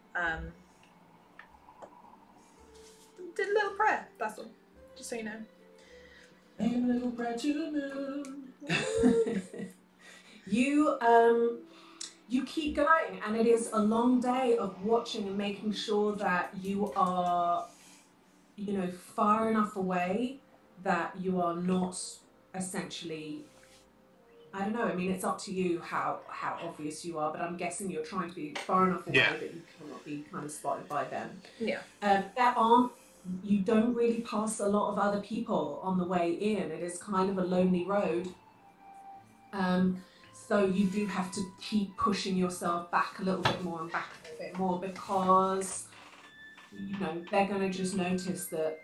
Did a little prayer, that's all. Just so you know. A little prayer to the moon. You keep going, and it is a long day of watching and making sure that you are, far enough away that you are not essentially, I don't know, I mean, it's up to you how obvious you are, but I'm guessing you're trying to be far enough away that you cannot be kind of spotted by them. Yeah. You don't really pass a lot of other people on the way in. It is kind of a lonely road. So you do have to keep pushing yourself back a little bit more and back a little bit more, because, they're going to just notice that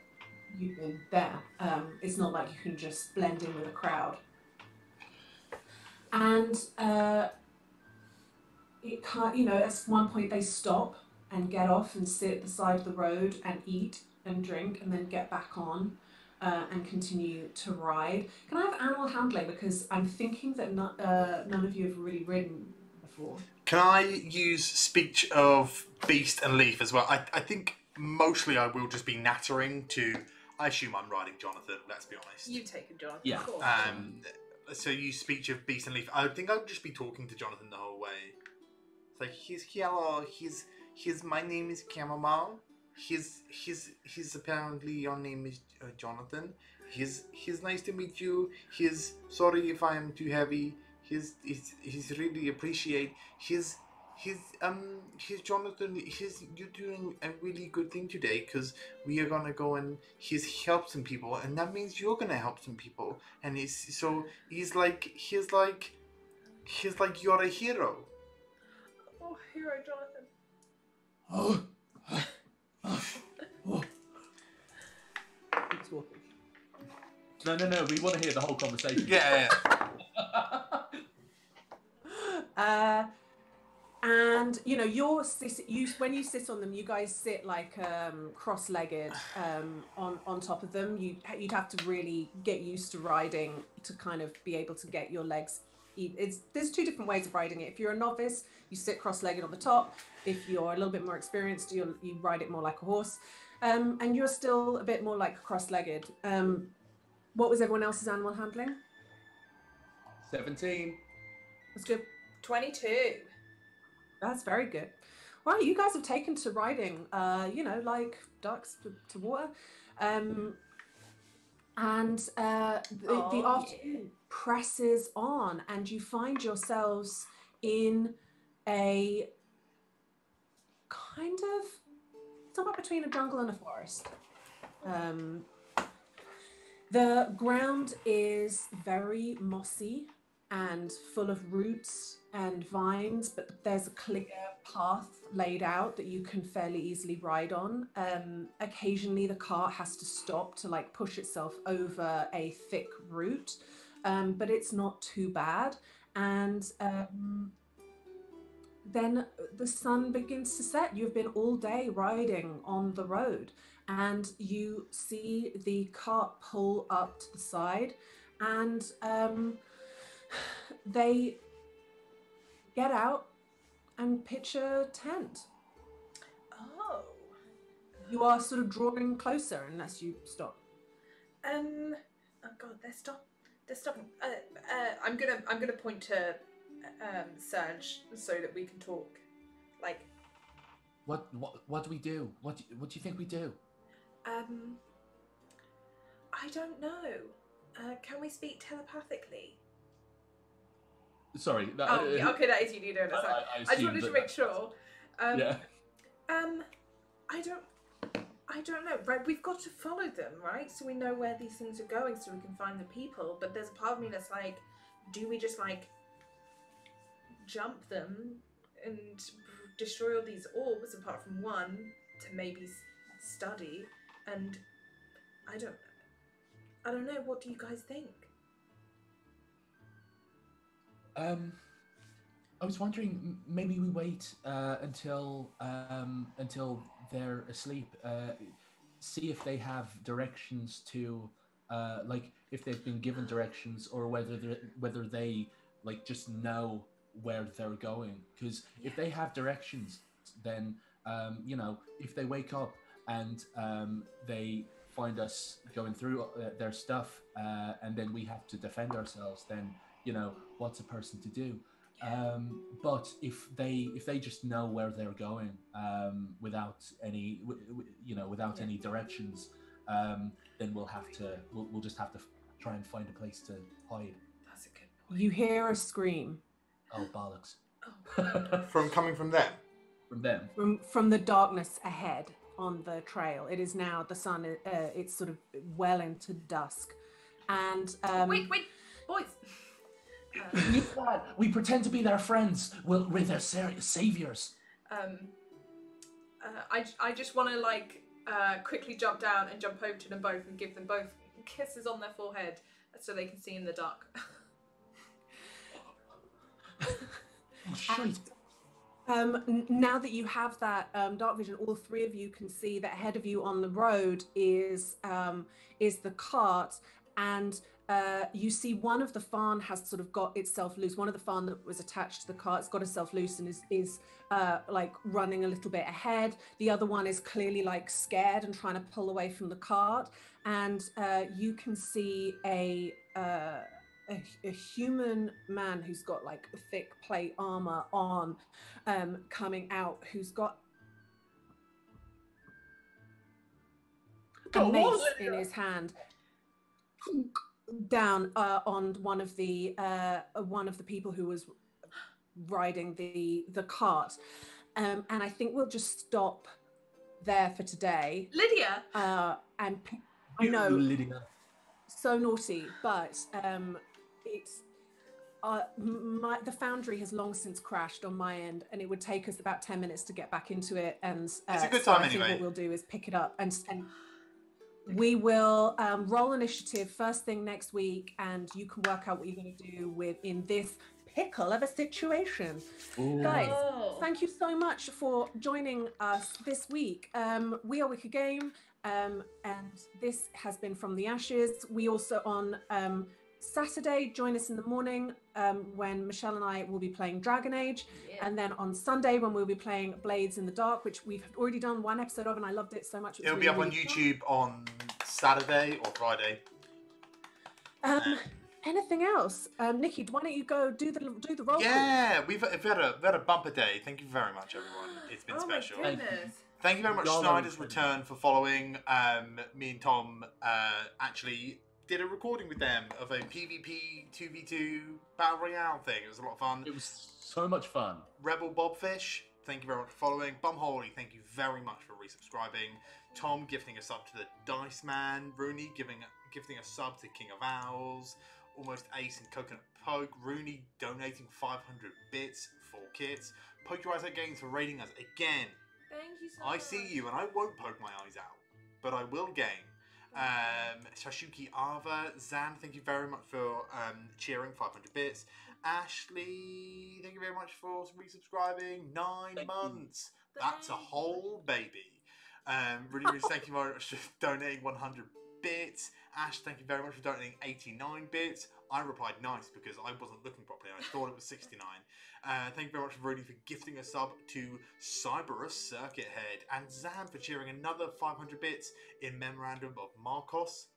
you've been there. It's not like you can just blend in with a crowd. And it can't, at one point they stop and get off and sit at the side of the road and eat and drink and then get back on. And continue to ride. Can I have animal handling? Because I'm thinking that none of you have really ridden before. Can I use speech of beast and leaf as well? I think mostly I will just be nattering to. I assume I'm riding Jonathan. Let's be honest. You've taken Jonathan. Yeah. Of course. So you speech of beast and leaf. I think I would just be talking to Jonathan the whole way. It's like he's my name is Chamomile. He's apparently your name is Jonathan. He's nice to meet you. He's sorry if I am too heavy. He's really appreciate. He's Jonathan. You're doing a really good thing today, because we are gonna go and he's helped some people, and that means you're gonna help some people. And he's like you're a hero. Oh, hero Jonathan. Oh. Keeps walking. No. We want to hear the whole conversation. Yeah. And when you sit on them, you guys sit like cross-legged on top of them. You'd have to really get used to riding to kind of be able to get your legs. There's two different ways of riding it. If you're a novice, you sit cross-legged on the top. If you're a little bit more experienced, you ride it more like a horse. And you're still a bit more like cross-legged. What was everyone else's animal handling? 17. That's good. 22. That's very good. Well, you guys have taken to riding, like ducks to water. The afternoon presses on, and you find yourselves in a kind of somewhat between a jungle and a forest. The ground is very mossy and full of roots and vines, but there's a clear path laid out that you can fairly easily ride on. Occasionally the cart has to stop to like push itself over a thick root, but it's not too bad. And then the sun begins to set. You've been all day riding on the road, and you see the cart pull up to the side, and they get out and pitch a tent. Oh. You are sort of drawing closer unless you stop. Oh God, they're stopping. I'm gonna point to Serge so that we can talk. Like, What do we do? What do you think we do? I don't know. Can we speak telepathically? Sorry. Yeah, okay, that is you doing it. I just wanted to make sure. Yeah. I don't know. Right, we've got to follow them, right? So we know where these things are going, so we can find the people. But there's a part of me that's like, do we just like jump them and destroy all these orbs, apart from one to maybe study? And I don't know. What do you guys think? I was wondering, maybe we wait until they're asleep. See if they have directions to, like, if they've been given directions, or whether they like just know where they're going. Because if they have directions, then if they wake up and they find us going through their stuff, and then we have to defend ourselves, then what's a person to do? But if they just know where they're going, without any without any directions, then we'll just have to try and find a place to hide. That's a good point. You hear a scream. Oh, bollocks. Coming from them? From them. From the darkness ahead on the trail. It is now the sun. It's sort of well into dusk, and wait, boys. We pretend to be their friends. We're their saviors. I just want to quickly jump down and jump over to them both and give them both kisses on their forehead so they can see in the dark. Oh, shit. Now that you have that dark vision, all three of you can see that ahead of you on the road is the cart, and you see one of the fawn has sort of got itself loose. One of the fawn that was attached to the cart's got itself loose and is like running a little bit ahead. The other one is clearly like scared and trying to pull away from the cart. And you can see a human man who's got like thick plate armor on, coming out, who's got a mace in his hand, down on one of the people who was riding the cart, and I think we'll just stop there for today. Lydia. And I know, Lydia. So naughty, but it's the foundry has long since crashed on my end, and it would take us about 10 minutes to get back into it. And it's a good time I anyway. think what we'll do is pick it up and we will roll initiative first thing next week, and you can work out what you're going to do in this pickle of a situation. Ooh. Guys, thank you so much for joining us this week. We are Wicked Game, and this has been From the Ashes. We also on Saturday, join us in the morning when Michelle and I will be playing Dragon Age. Yeah. And then on Sunday when we'll be playing Blades in the Dark, which we've already done one episode of and I loved it so much. It'll be up on YouTube on Saturday or Friday. Anything else? Nikki, why don't you go do the roll? Yeah, we've had a bumper day. Thank you very much, everyone. It's been special. My goodness. Thank you very much, Snyder's Return, for following. Me and Tom actually did a recording with them of a PvP 2v2 Battle Royale thing. It was a lot of fun. It was so much fun. Rebel Bobfish, thank you very much for following. Bumholy, thank you very much for resubscribing. Tom gifting a sub to the Dice Man. Rooney gifting a sub to King of Owls. Almost Ace and Coconut Poke. Rooney donating 500 bits for kits. Poke Your Eyes Out Games for rating us again. Thank you so much. I see you and I won't poke my eyes out, but I will game. Shashuki Ava, Zan, thank you very much for cheering, 500 bits. Ashley, thank you very much for resubscribing, 9 months. That's a whole baby. Really, really thank you very much for donating 100 bits. Ash, thank you very much for donating 89 bits. I replied nice because I wasn't looking properly. I thought it was 69. Thank you very much, Rudy, for gifting a sub to Cyberus Circuit Head, and Zam for cheering another 500 bits in memorandum of Marcos.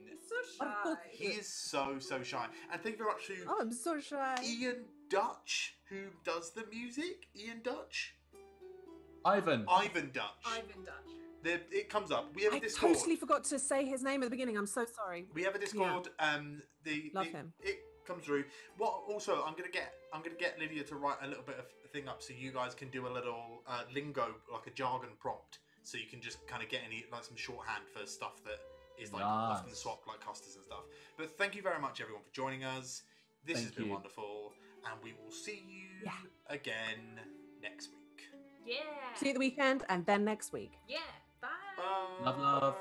He's so shy. He is so shy. And thank you very much to I'm so shy. Ian Dutch, who does the music. Ian Dutch? Ivan Dutch. Ivan Dutch. It comes up. We have a I Discord. totally forgot to say his name at the beginning. I'm so sorry. We have a Discord. Love him. It comes through. What also I'm gonna get Lydia to write a little bit of thing up so you guys can do a little lingo, like a jargon prompt, so you can just kind of get any like some shorthand for stuff that is like often swapped, like custards and stuff. But thank you very much, everyone, for joining us. This has been wonderful, and we will see you again next week. Yeah. See you at the weekend, and then next week. Yeah. Bye. Bye. Love.